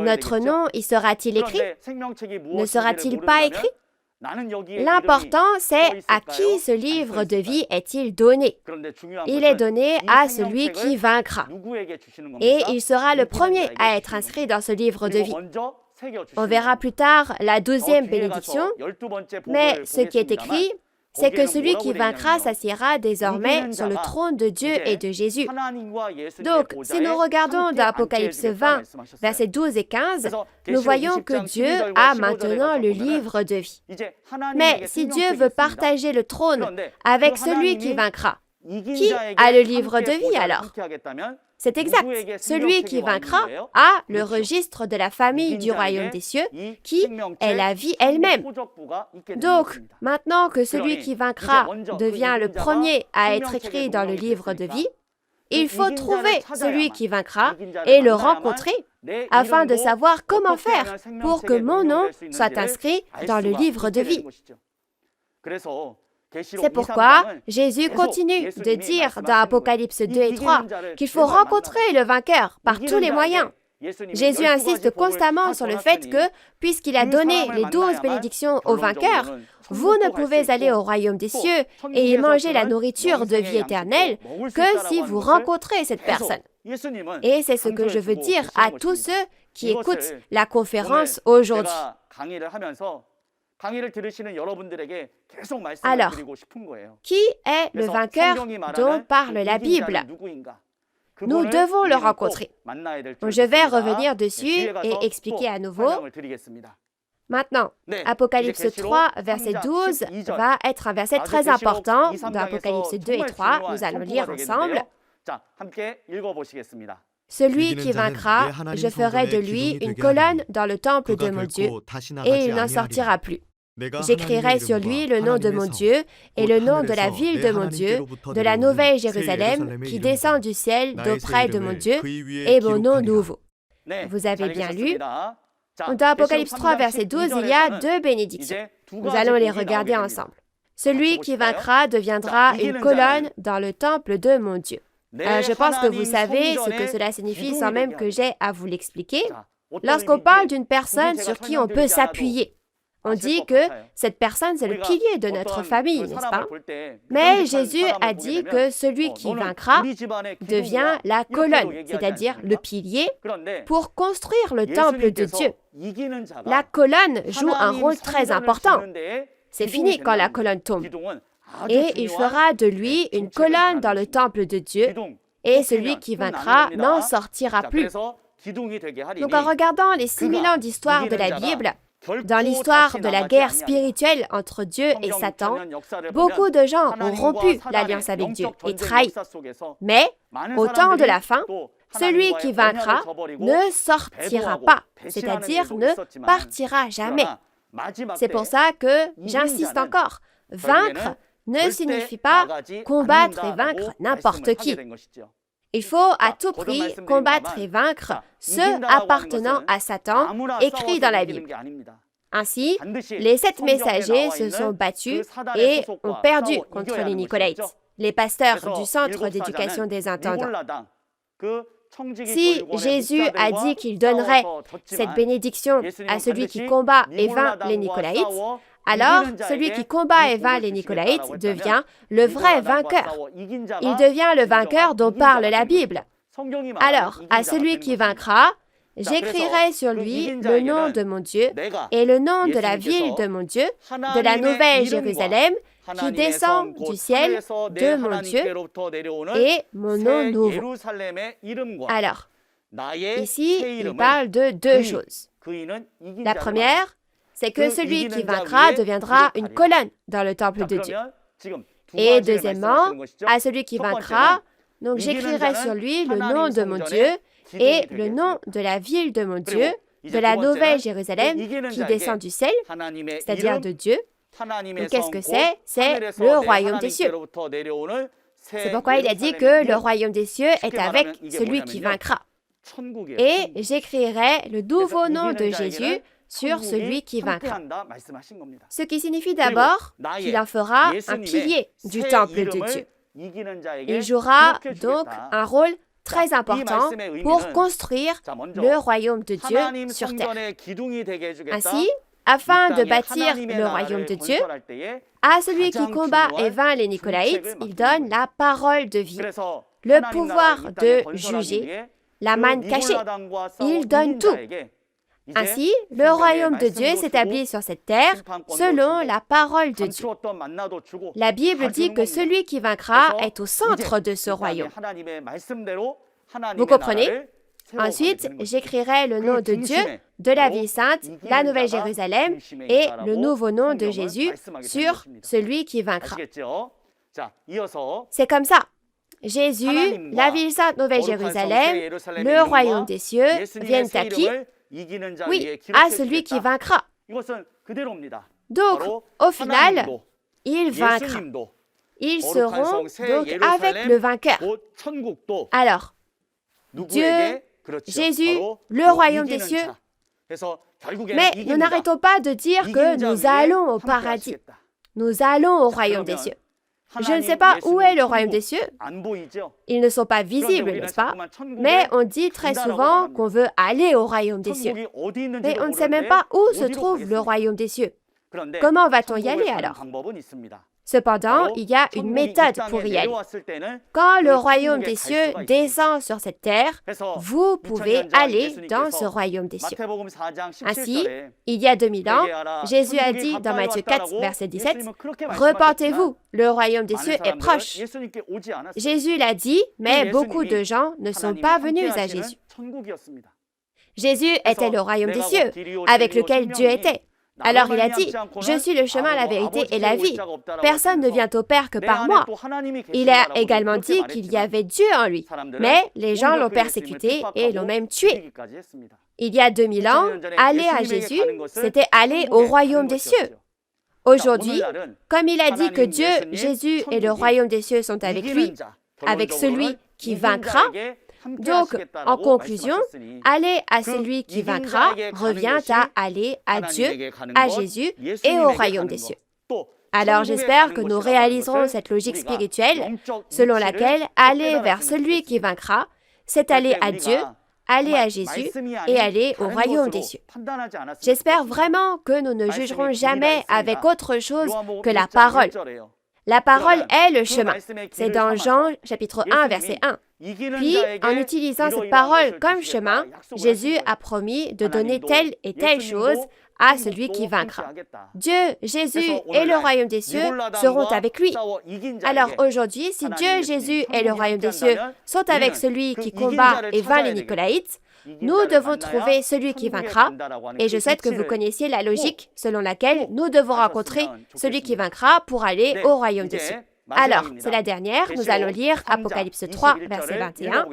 notre nom y sera-t-il écrit? Ne sera-t-il pas écrit? L'important, c'est à qui ce livre de vie est-il donné? Il est donné à celui qui vaincra. Et il sera le premier à être inscrit dans ce livre de vie. On verra plus tard la 12e bénédiction, mais ce qui est écrit, c'est que celui qui vaincra s'assiera désormais sur le trône de Dieu et de Jésus. Donc, si nous regardons dans Apocalypse 20, versets 12 et 15, nous voyons que Dieu a maintenant le livre de vie. Mais si Dieu veut partager le trône avec celui qui vaincra, qui a le livre de vie alors? C'est exact. Celui qui vaincra a le registre de la famille du royaume des cieux, qui est la vie elle-même. Donc, maintenant que celui qui vaincra devient le premier à être écrit dans le livre de vie, il faut trouver celui qui vaincra et le rencontrer afin de savoir comment faire pour que mon nom soit inscrit dans le livre de vie. C'est pourquoi Jésus continue de dire dans Apocalypse 2 et 3 qu'il faut rencontrer le vainqueur par tous les moyens. Jésus insiste constamment sur le fait que, puisqu'il a donné les 12 bénédictions aux vainqueurs, vous ne pouvez aller au royaume des cieux et y manger la nourriture de vie éternelle que si vous rencontrez cette personne. Et c'est ce que je veux dire à tous ceux qui écoutent la conférence aujourd'hui. Alors, qui est le vainqueur dont parle la Bible? Nous devons le rencontrer. Donc, je vais revenir dessus et expliquer à nouveau. Maintenant, Apocalypse 3, verset 12 va être un verset très important. Dans Apocalypse 2 et 3, nous allons lire ensemble. Celui qui vaincra, je ferai de lui une colonne dans le temple de mon Dieu, et il n'en sortira plus. J'écrirai sur lui le nom de mon Dieu et le nom de la ville de mon Dieu, de la nouvelle Jérusalem qui descend du ciel d'auprès de mon Dieu, et mon nom nouveau. Vous avez bien lu. Dans Apocalypse 3, verset 12, il y a deux bénédictions. Nous allons les regarder ensemble. Celui qui vaincra deviendra une colonne dans le temple de mon Dieu. Je pense que vous savez ce que cela signifie sans même que j'aie à vous l'expliquer. Lorsqu'on parle d'une personne sur qui on peut s'appuyer, on dit que cette personne, c'est le pilier de notre famille, n'est-ce pas? Mais Jésus a dit que celui qui vaincra devient la colonne, c'est-à-dire le pilier, pour construire le temple de Dieu. La colonne joue un rôle très important. C'est fini quand la colonne tombe. Et il fera de lui une colonne dans le temple de Dieu, et celui qui vaincra n'en sortira plus. Donc en regardant les 6000 ans d'histoire de la Bible, dans l'histoire de la guerre spirituelle entre Dieu et Satan, beaucoup de gens ont rompu l'alliance avec Dieu et trahi. Mais, au temps de la fin, celui qui vaincra ne sortira pas, c'est-à-dire ne partira jamais. C'est pour ça que j'insiste encore, vaincre ne signifie pas combattre et vaincre n'importe qui. Il faut à tout prix combattre et vaincre ceux appartenant à Satan, écrits dans la Bible. Ainsi, les 7 messagers se sont battus et ont perdu contre les Nicolaïtes, les pasteurs du Centre d'éducation des intendants. Si Jésus a dit qu'il donnerait cette bénédiction à celui qui combat et vainc les Nicolaïtes, alors celui qui combat et vainc les Nicolaïtes devient le vrai vainqueur. Il devient le vainqueur dont parle la Bible. Alors, à celui qui vaincra, j'écrirai sur lui le nom de mon Dieu et le nom de la ville de mon Dieu, de la nouvelle Jérusalem, qui descend du ciel de mon Dieu, et mon nom nouveau. Alors, ici, il parle de deux choses. La première, c'est que celui qui vaincra deviendra une colonne dans le temple de Dieu. Et deuxièmement, à celui qui vaincra, donc j'écrirai sur lui le nom de mon Dieu et le nom de la ville de mon Dieu, de la nouvelle Jérusalem qui descend du ciel, c'est-à-dire de Dieu. Donc qu'est-ce que c'est? C'est le royaume des cieux. C'est pourquoi il a dit que le royaume des cieux est avec celui qui vaincra. Et j'écrirai le nouveau nom de Jésus sur celui qui vaincra. Ce qui signifie d'abord qu'il en fera un pilier du temple de Dieu. Il jouera donc un rôle très important pour construire le royaume de Dieu sur terre. Ainsi, afin de bâtir le royaume de Dieu, à celui qui combat et vainc les Nicolaïtes, il donne la parole de vie, le pouvoir de juger, la manne cachée. Il donne tout. Ainsi, le royaume de Dieu s'établit sur cette terre selon la parole de Dieu. La Bible dit que celui qui vaincra est au centre de ce royaume. Vous comprenez? Ensuite, j'écrirai le nom de Dieu, de la ville sainte, la nouvelle Jérusalem et le nouveau nom de Jésus sur celui qui vaincra. C'est comme ça. Jésus, la ville sainte, nouvelle Jérusalem, le royaume des cieux viennent à qui? Oui, à celui qui vaincra. Donc, au final, il vaincra. Ils seront donc avec le vainqueur. Alors, Dieu, Jésus, le royaume des cieux. Mais nous n'arrêtons pas de dire que nous allons au paradis. Nous allons au royaume des cieux. Je ne sais pas où est le royaume des cieux. Ils ne sont pas visibles, n'est-ce pas? Mais on dit très souvent qu'on veut aller au royaume des cieux. Mais on ne sait même pas où se trouve le royaume des cieux. Comment va-t-on y aller alors? Cependant, il y a une méthode pour y aller. Quand le royaume des cieux descend sur cette terre, vous pouvez aller dans ce royaume des cieux. Ainsi, il y a 2000 ans, Jésus a dit dans Matthieu 4, verset 17, « Repentez-vous, le royaume des cieux est proche. » Jésus l'a dit, mais beaucoup de gens ne sont pas venus à Jésus. Jésus était le royaume des cieux, avec lequel Dieu était. Alors il a dit, « Je suis le chemin, la vérité et la vie. Personne ne vient au Père que par moi. » Il a également dit qu'il y avait Dieu en lui, mais les gens l'ont persécuté et l'ont même tué. Il y a 2000 ans, aller à Jésus, c'était aller au royaume des cieux. Aujourd'hui, comme il a dit que Dieu, Jésus et le royaume des cieux sont avec lui, avec celui qui vaincra, donc, en conclusion, aller à celui qui vaincra revient à aller à Dieu, à Jésus et au royaume des cieux. Alors j'espère que nous réaliserons cette logique spirituelle selon laquelle aller vers celui qui vaincra, c'est aller à Dieu, aller à Jésus et aller au royaume des cieux. J'espère vraiment que nous ne jugerons jamais avec autre chose que la parole. La parole est le chemin. C'est dans Jean chapitre 1, verset 1. Puis, en utilisant cette parole comme chemin, Jésus a promis de donner telle et telle chose à celui qui vaincra. Dieu, Jésus et le royaume des cieux seront avec lui. Alors aujourd'hui, si Dieu, Jésus et le royaume des cieux sont avec celui qui combat et vainc les Nicolaïtes, nous devons trouver celui qui vaincra, et je souhaite que vous connaissiez la logique selon laquelle nous devons rencontrer celui qui vaincra pour aller au royaume des cieux. Alors, c'est la dernière, nous allons lire Apocalypse 3, verset 21.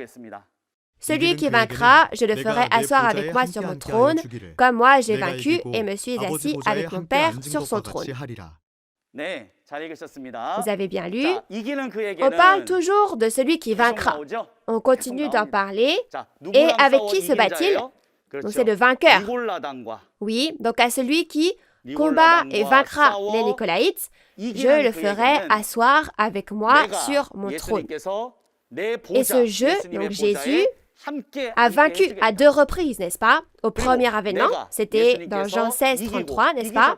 « Celui qui vaincra, je le ferai asseoir avec moi sur mon trône, comme moi j'ai vaincu et me suis assis avec mon Père sur son trône. » Vous avez bien lu. On parle toujours de celui qui vaincra. On continue d'en parler. Et avec qui se bat-il? Donc c'est le vainqueur. Oui, donc à celui qui combat et vaincra les Nicolaïtes, je le ferai asseoir avec moi sur mon trône. Et ce je, donc Jésus, a vaincu à 2 reprises, n'est-ce pas? Au premier avènement, c'était dans Jean 16, 33, n'est-ce pas?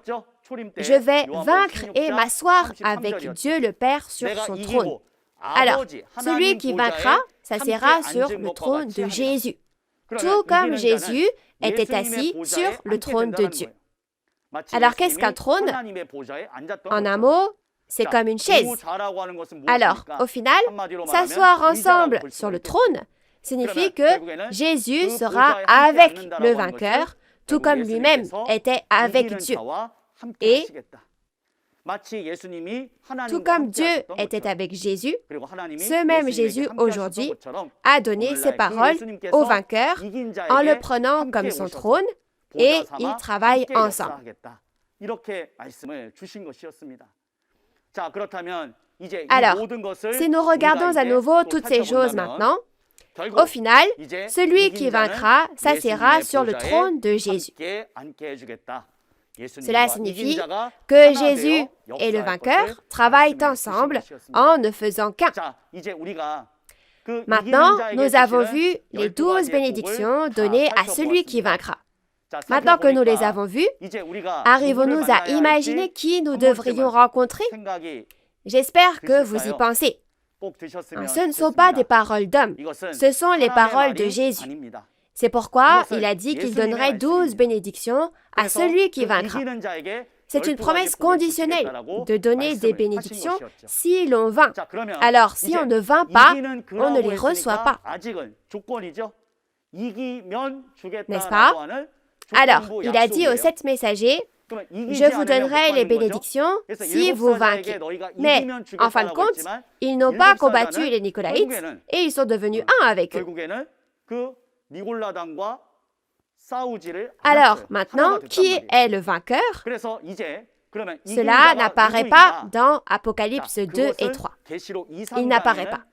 Je vais vaincre et m'asseoir avec Dieu le Père sur son trône. Alors, celui qui vaincra s'assiera sur le trône de Jésus, tout comme Jésus était assis sur le trône de Dieu. Alors, qu'est-ce qu'un trône? En un mot, c'est comme une chaise. Alors, au final, s'asseoir ensemble sur le trône signifie que Jésus sera avec le vainqueur, tout comme lui-même était avec Dieu. Et tout comme Dieu était avec Jésus, ce même Jésus aujourd'hui a donné ses paroles au vainqueur en le prenant comme son trône et ils travaillent ensemble. Alors, si nous regardons à nouveau toutes ces choses maintenant, au final, celui qui vaincra s'assiera sur le trône de Jésus. Cela signifie que Jésus et le vainqueur travaillent ensemble en ne faisant qu'un. Maintenant, nous avons vu les 12 bénédictions données à celui qui vaincra. Maintenant que nous les avons vues, arrivons-nous à imaginer qui nous devrions rencontrer? J'espère que vous y pensez. Ce ne sont pas des paroles d'hommes, ce sont les paroles de Jésus. C'est pourquoi il a dit qu'il donnerait 12 bénédictions à celui qui vaincra. C'est une promesse conditionnelle de donner des bénédictions si l'on vainc. Alors, si on ne vainc pas, on ne les reçoit pas. N'est-ce pas? Alors, il a dit aux 7 messagers, « Je vous donnerai les bénédictions si vous vainquez. » Mais, en fin de compte, ils n'ont pas combattu les Nicolaïtes et ils sont devenus un avec eux. Alors, maintenant, qui est le vainqueur? Cela n'apparaît pas dans Apocalypse 2 et 3. Il n'apparaît pas.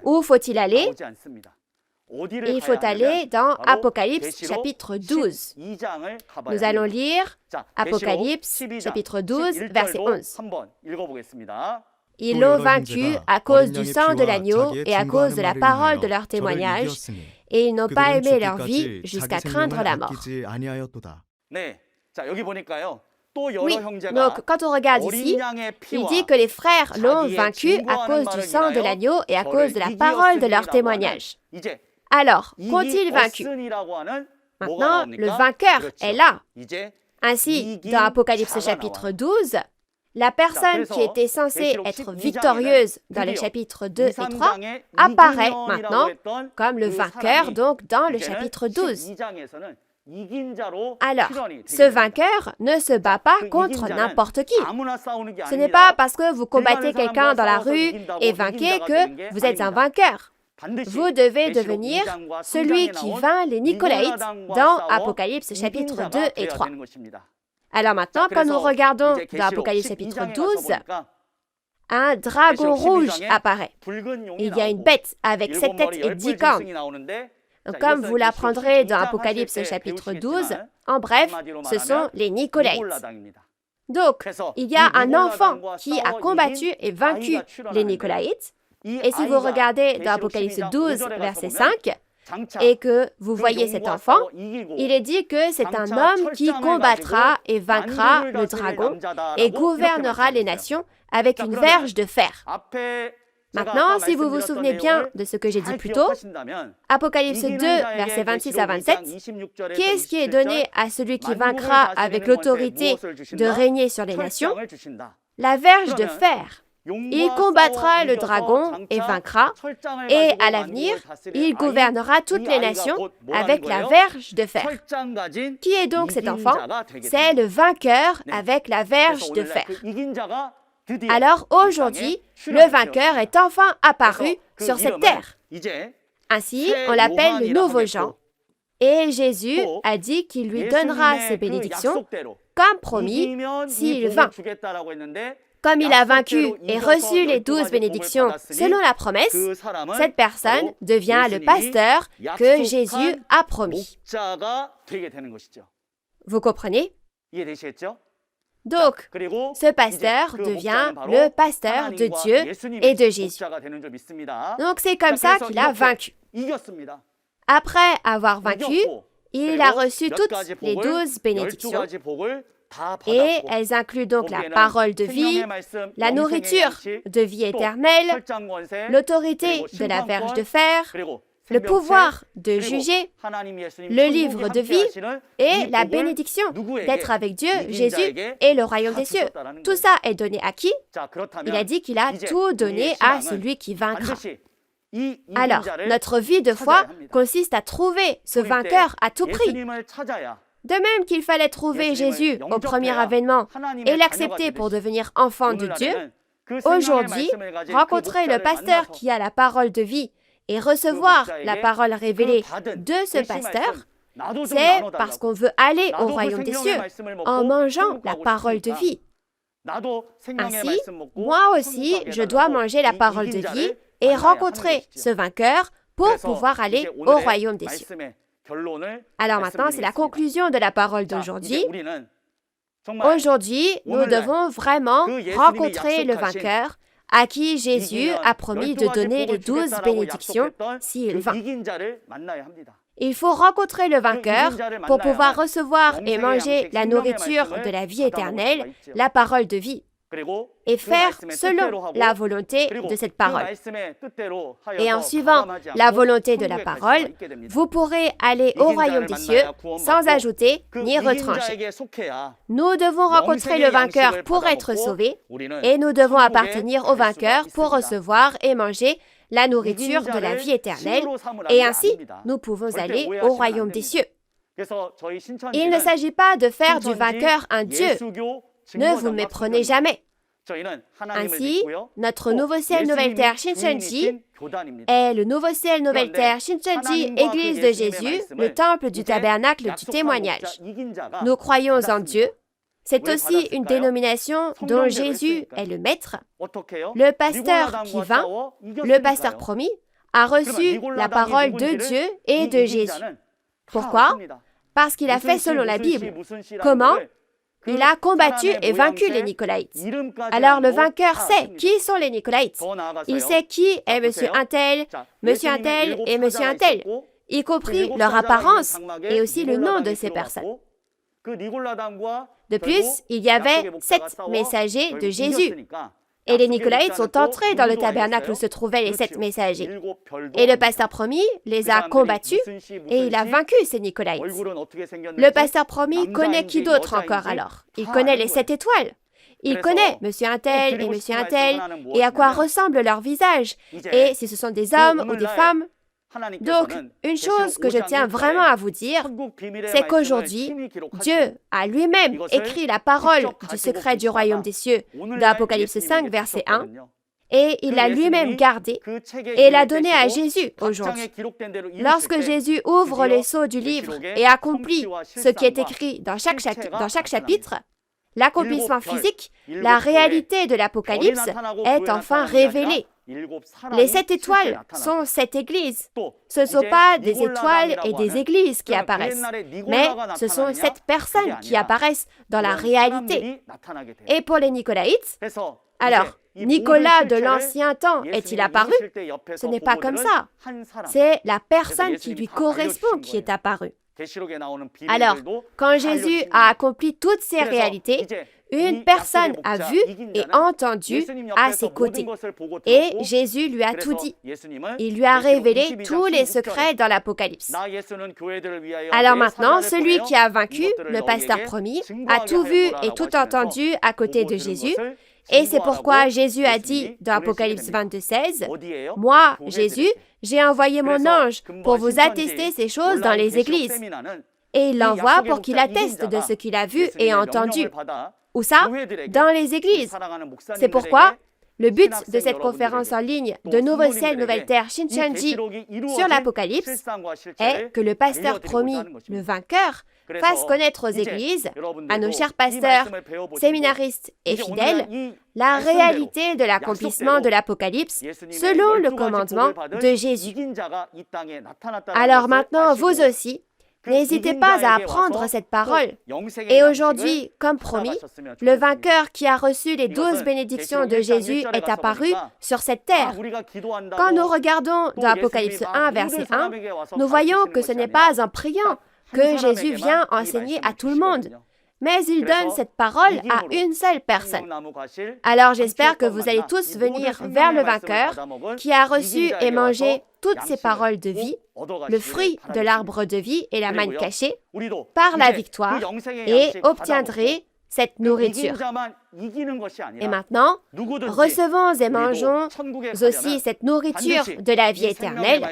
Où faut-il aller? Il faut aller dans Apocalypse chapitre 12. Nous allons lire Apocalypse chapitre 12, verset 11. Ils l'ont vaincu à cause du sang de l'agneau et à cause de la parole de leur témoignage, et ils n'ont pas aimé leur vie jusqu'à craindre la mort. Oui, donc quand on regarde ici, il dit que les frères l'ont vaincu à cause du sang de l'agneau et à cause de la parole de leur témoignage. Alors, qu'ont-ils vaincu? Maintenant, le vainqueur est là. Ainsi, dans Apocalypse chapitre 12, la personne qui était censée être victorieuse dans les chapitres 2 et 3 apparaît maintenant comme le vainqueur donc dans le chapitre 12. Alors, ce vainqueur ne se bat pas contre n'importe qui. Ce n'est pas parce que vous combattez quelqu'un dans la rue et vainquez que vous êtes un vainqueur. Vous devez devenir celui qui vainc les Nicolaïtes dans Apocalypse chapitre 2 et 3. Alors maintenant, quand nous regardons dans Apocalypse chapitre 12, un dragon rouge apparaît. Il y a une bête avec 7 têtes et 10 cornes. Comme vous l'apprendrez dans Apocalypse chapitre 12, en bref, ce sont les Nicolaïtes. Donc, il y a un enfant qui a combattu et vaincu les Nicolaïtes. Et si vous regardez dans Apocalypse 12, verset 5, et que vous voyez cet enfant, il est dit que c'est un homme qui combattra et vaincra le dragon et gouvernera les nations avec une verge de fer. Maintenant, si vous vous souvenez bien de ce que j'ai dit plus tôt, Apocalypse 2, versets 26 à 27, qu'est-ce qui est donné à celui qui vaincra avec l'autorité de régner sur les nations? La verge de fer. Il combattra le dragon et vaincra, et à l'avenir, il gouvernera toutes les nations avec la verge de fer. Qui est donc cet enfant? C'est le vainqueur avec la verge de fer. Alors aujourd'hui, le vainqueur est enfin apparu sur cette terre. Ainsi, on l'appelle le nouveau Jean. Et Jésus a dit qu'il lui donnera ses bénédictions, comme promis, s'il vainc. Comme il a vaincu et reçu les 12 bénédictions selon la promesse, cette personne devient le pasteur que Jésus a promis. Vous comprenez? Donc, ce pasteur devient le pasteur de Dieu et de Jésus. Donc, c'est comme ça qu'il a vaincu. Après avoir vaincu, il a reçu toutes les 12 bénédictions. Et elles incluent donc la parole de vie, la nourriture de vie éternelle, l'autorité de la verge de fer, le pouvoir de juger, le livre de vie et la bénédiction d'être avec Dieu, Jésus et le royaume des cieux. Tout ça est donné à qui? Il a dit qu'il a tout donné à celui qui vaincra. Alors, notre vie de foi consiste à trouver ce vainqueur à tout prix. De même qu'il fallait trouver Jésus au premier avènement et l'accepter pour devenir enfant de Dieu, aujourd'hui, rencontrer le pasteur qui a la parole de vie et recevoir la parole révélée de ce pasteur, c'est parce qu'on veut aller au royaume des cieux en mangeant la parole de vie. Ainsi, moi aussi, je dois manger la parole de vie et rencontrer ce vainqueur pour pouvoir aller au royaume des cieux. Alors maintenant, c'est la conclusion de la parole d'aujourd'hui. Aujourd'hui, nous devons vraiment rencontrer le vainqueur à qui Jésus a promis de donner les 12 bénédictions s'il vainc. Il faut rencontrer le vainqueur pour pouvoir recevoir et manger la nourriture de la vie éternelle, la parole de vie, et faire selon la volonté de cette parole. Et en suivant la volonté de la parole, vous pourrez aller au royaume des cieux sans ajouter ni retrancher. Nous devons rencontrer le vainqueur pour être sauvés et nous devons appartenir au vainqueur pour recevoir et manger la nourriture de la vie éternelle et ainsi nous pouvons aller au royaume des cieux. Il ne s'agit pas de faire du vainqueur un Dieu. Ne vous méprenez jamais. Ainsi, notre nouveau ciel, nouvelle terre, Shincheonji, est le nouveau ciel, nouvelle terre, Shincheonji, Église de Jésus, le temple du tabernacle du témoignage. Nous croyons en Dieu. C'est aussi une dénomination dont Jésus est le maître. Le pasteur qui vint, le pasteur promis, a reçu la parole de Dieu et de Jésus. Pourquoi? Parce qu'il a fait selon la Bible. Comment? Il a combattu et vaincu les Nicolaïtes. Alors le vainqueur sait qui sont les Nicolaïtes. Il sait qui est monsieur Untel et monsieur Untel, y compris leur apparence et aussi le nom de ces personnes. De plus, il y avait 7 messagers de Jésus. Et les Nicolaïtes sont entrés dans le tabernacle où se trouvaient les 7 messagers. Et le pasteur promis les a combattus et il a vaincu ces Nicolaïtes. Le pasteur promis connaît qui d'autre encore alors? Il connaît les 7 étoiles. Il connaît Monsieur Untel et Monsieur Untel et à quoi ressemble leur visage et si ce sont des hommes ou des femmes. Donc, une chose que je tiens vraiment à vous dire, c'est qu'aujourd'hui, Dieu a lui-même écrit la parole du secret du royaume des cieux dans Apocalypse 5, verset 1, et il l'a lui-même gardé et l'a donné à Jésus aujourd'hui. Lorsque Jésus ouvre les sceaux du livre et accomplit ce qui est écrit dans chaque chapitre, l'accomplissement physique, la réalité de l'Apocalypse est enfin révélée. Les 7 étoiles sont 7 églises. Ce ne sont pas des étoiles et des églises qui apparaissent, mais ce sont 7 personnes qui apparaissent dans la réalité. Et pour les Nicolaïtes, alors, Nicolas de l'ancien temps est-il apparu? Ce n'est pas comme ça. C'est la personne qui lui correspond qui est apparue. Alors, quand Jésus a accompli toutes ces réalités, une personne a vu et entendu à ses côtés. Et Jésus lui a tout dit. Il lui a révélé tous les secrets dans l'Apocalypse. Alors maintenant, celui qui a vaincu, le pasteur promis, a tout vu et tout entendu à côté de Jésus. Et c'est pourquoi Jésus a dit dans Apocalypse 22, 16, « Moi, Jésus, j'ai envoyé mon ange pour vous attester ces choses dans les églises. » Et il l'envoie pour qu'il atteste de ce qu'il a vu et entendu. Où ça? Dans les églises. C'est pourquoi le but de cette conférence en ligne de Nouveau Ciel, Nouvelle Terre, Shincheonji sur l'Apocalypse est que le pasteur promis, le vainqueur, fasse connaître aux églises, à nos chers pasteurs, séminaristes et fidèles, la réalité de l'accomplissement de l'Apocalypse selon le commandement de Jésus. Alors maintenant, vous aussi, n'hésitez pas à apprendre cette parole. Et aujourd'hui, comme promis, le vainqueur qui a reçu les 12 bénédictions de Jésus est apparu sur cette terre. Quand nous regardons dans Apocalypse 1, verset 1, nous voyons que ce n'est pas en priant que Jésus vient enseigner à tout le monde, mais il donne cette parole à une seule personne. Alors j'espère que vous allez tous venir vers le vainqueur qui a reçu et mangé toutes ces paroles de vie, le fruit de l'arbre de vie et la manne cachée, par la victoire, et obtiendrez cette nourriture. Et maintenant, recevons et mangeons aussi cette nourriture de la vie éternelle,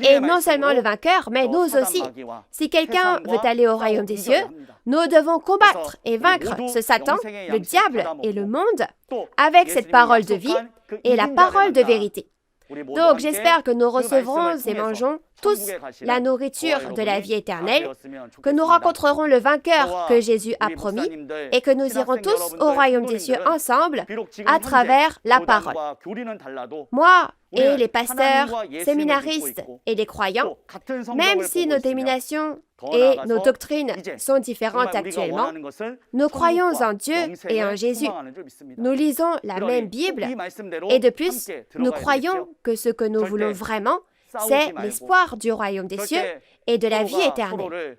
et non seulement le vainqueur, mais nous aussi. Si quelqu'un veut aller au royaume des cieux, nous devons combattre et vaincre ce Satan, le diable et le monde avec cette parole de vie et la parole de vérité. Donc, j'espère que nous recevrons et mangeons tous la nourriture de la vie éternelle, que nous rencontrerons le vainqueur que Jésus a promis et que nous irons tous au royaume des cieux ensemble à travers la parole. Moi et les pasteurs, séminaristes et les croyants, même si nos dénominations et nos doctrines sont différentes actuellement, nous croyons en Dieu et en Jésus. Nous lisons la même Bible et de plus, nous croyons que ce que nous voulons vraiment, c'est l'espoir du royaume des cieux et de la vie éternelle.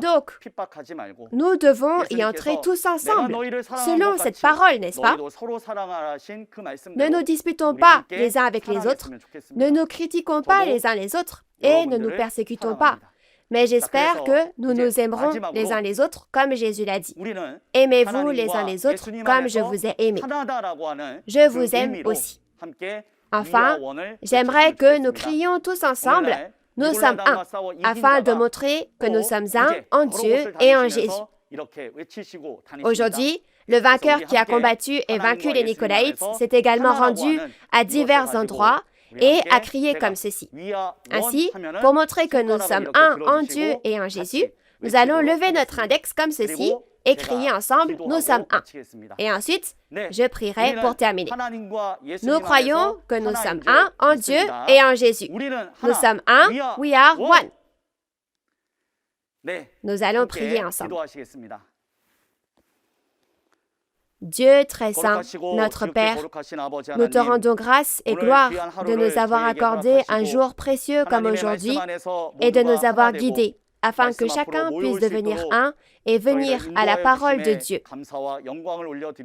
Donc, nous devons y entrer tous ensemble, selon cette parole, n'est-ce pas? Ne nous disputons pas les uns avec les autres, ne nous critiquons pas les uns les autres et ne nous persécutons pas. Mais j'espère que nous nous aimerons les uns les autres comme Jésus l'a dit. Aimez-vous les uns les autres comme je vous ai aimés. Je vous aime aussi. Enfin, j'aimerais que nous crions tous ensemble, nous sommes un, afin de montrer que nous sommes un en Dieu et en Jésus. Aujourd'hui, le vainqueur qui a combattu et vaincu les Nicolaïtes s'est également rendu à divers endroits et a crié comme ceci. Ainsi, pour montrer que nous sommes un en Dieu et en Jésus, nous allons lever notre index comme ceci et crier ensemble, nous sommes un. Et ensuite, je prierai pour terminer. Nous croyons que nous sommes un en Dieu et en Jésus. Nous sommes un, we are one. Nous allons prier ensemble. Dieu très saint, notre Père, nous te rendons grâce et gloire de nous avoir accordé un jour précieux comme aujourd'hui et de nous avoir guidés afin que chacun puisse devenir un et venir à la parole de Dieu.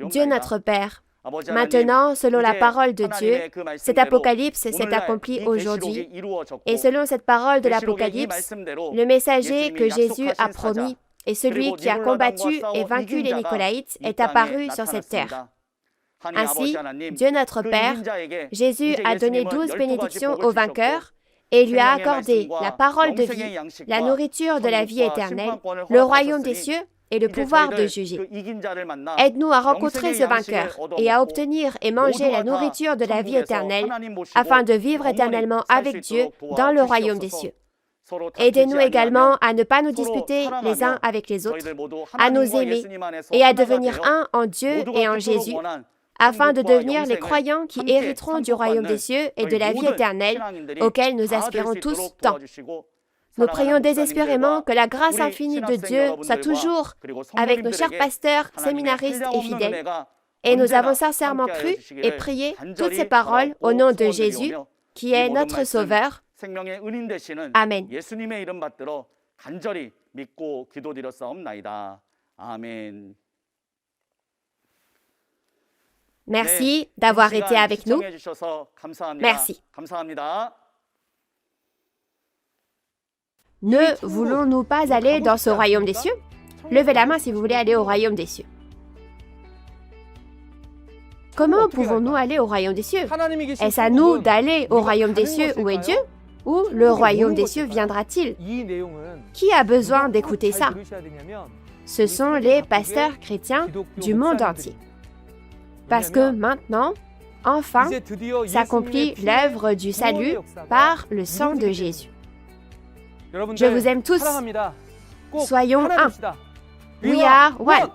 Dieu notre Père, maintenant, selon la parole de Dieu, cet Apocalypse s'est accompli aujourd'hui. Et selon cette parole de l'Apocalypse, le messager que Jésus a promis et celui qui a combattu et vaincu les Nicolaïtes est apparu sur cette terre. Ainsi, Dieu notre Père, Jésus a donné 12 bénédictions au vainqueur et lui a accordé la parole de vie, la nourriture de la vie éternelle, le royaume des cieux et le pouvoir de juger. Aide-nous à rencontrer ce vainqueur et à obtenir et manger la nourriture de la vie éternelle afin de vivre éternellement avec Dieu dans le royaume des cieux. Aidez-nous également à ne pas nous disputer les uns avec les autres, à nous aimer et à devenir un en Dieu et en Jésus, afin de devenir les croyants qui hériteront du royaume des cieux et de la vie éternelle auquel nous aspirons tous tant. Nous prions désespérément que la grâce infinie de Dieu soit toujours avec nos chers pasteurs, séminaristes et fidèles. Et nous avons sincèrement cru et prié toutes ces paroles au nom de Jésus, qui est notre Sauveur. Amen. Merci d'avoir été avec nous. Merci. Ne voulons-nous pas aller dans ce royaume des cieux? Levez la main si vous voulez aller au royaume des cieux. Comment pouvons-nous aller au royaume des cieux? Est-ce à nous d'aller au royaume des cieux où est Dieu? Ou le royaume des cieux viendra-t-il? Qui a besoin d'écouter ça? Ce sont les pasteurs chrétiens du monde entier. Parce que maintenant, enfin, s'accomplit l'œuvre du salut par le sang de Jésus. Je vous aime tous. Soyons un. We are one.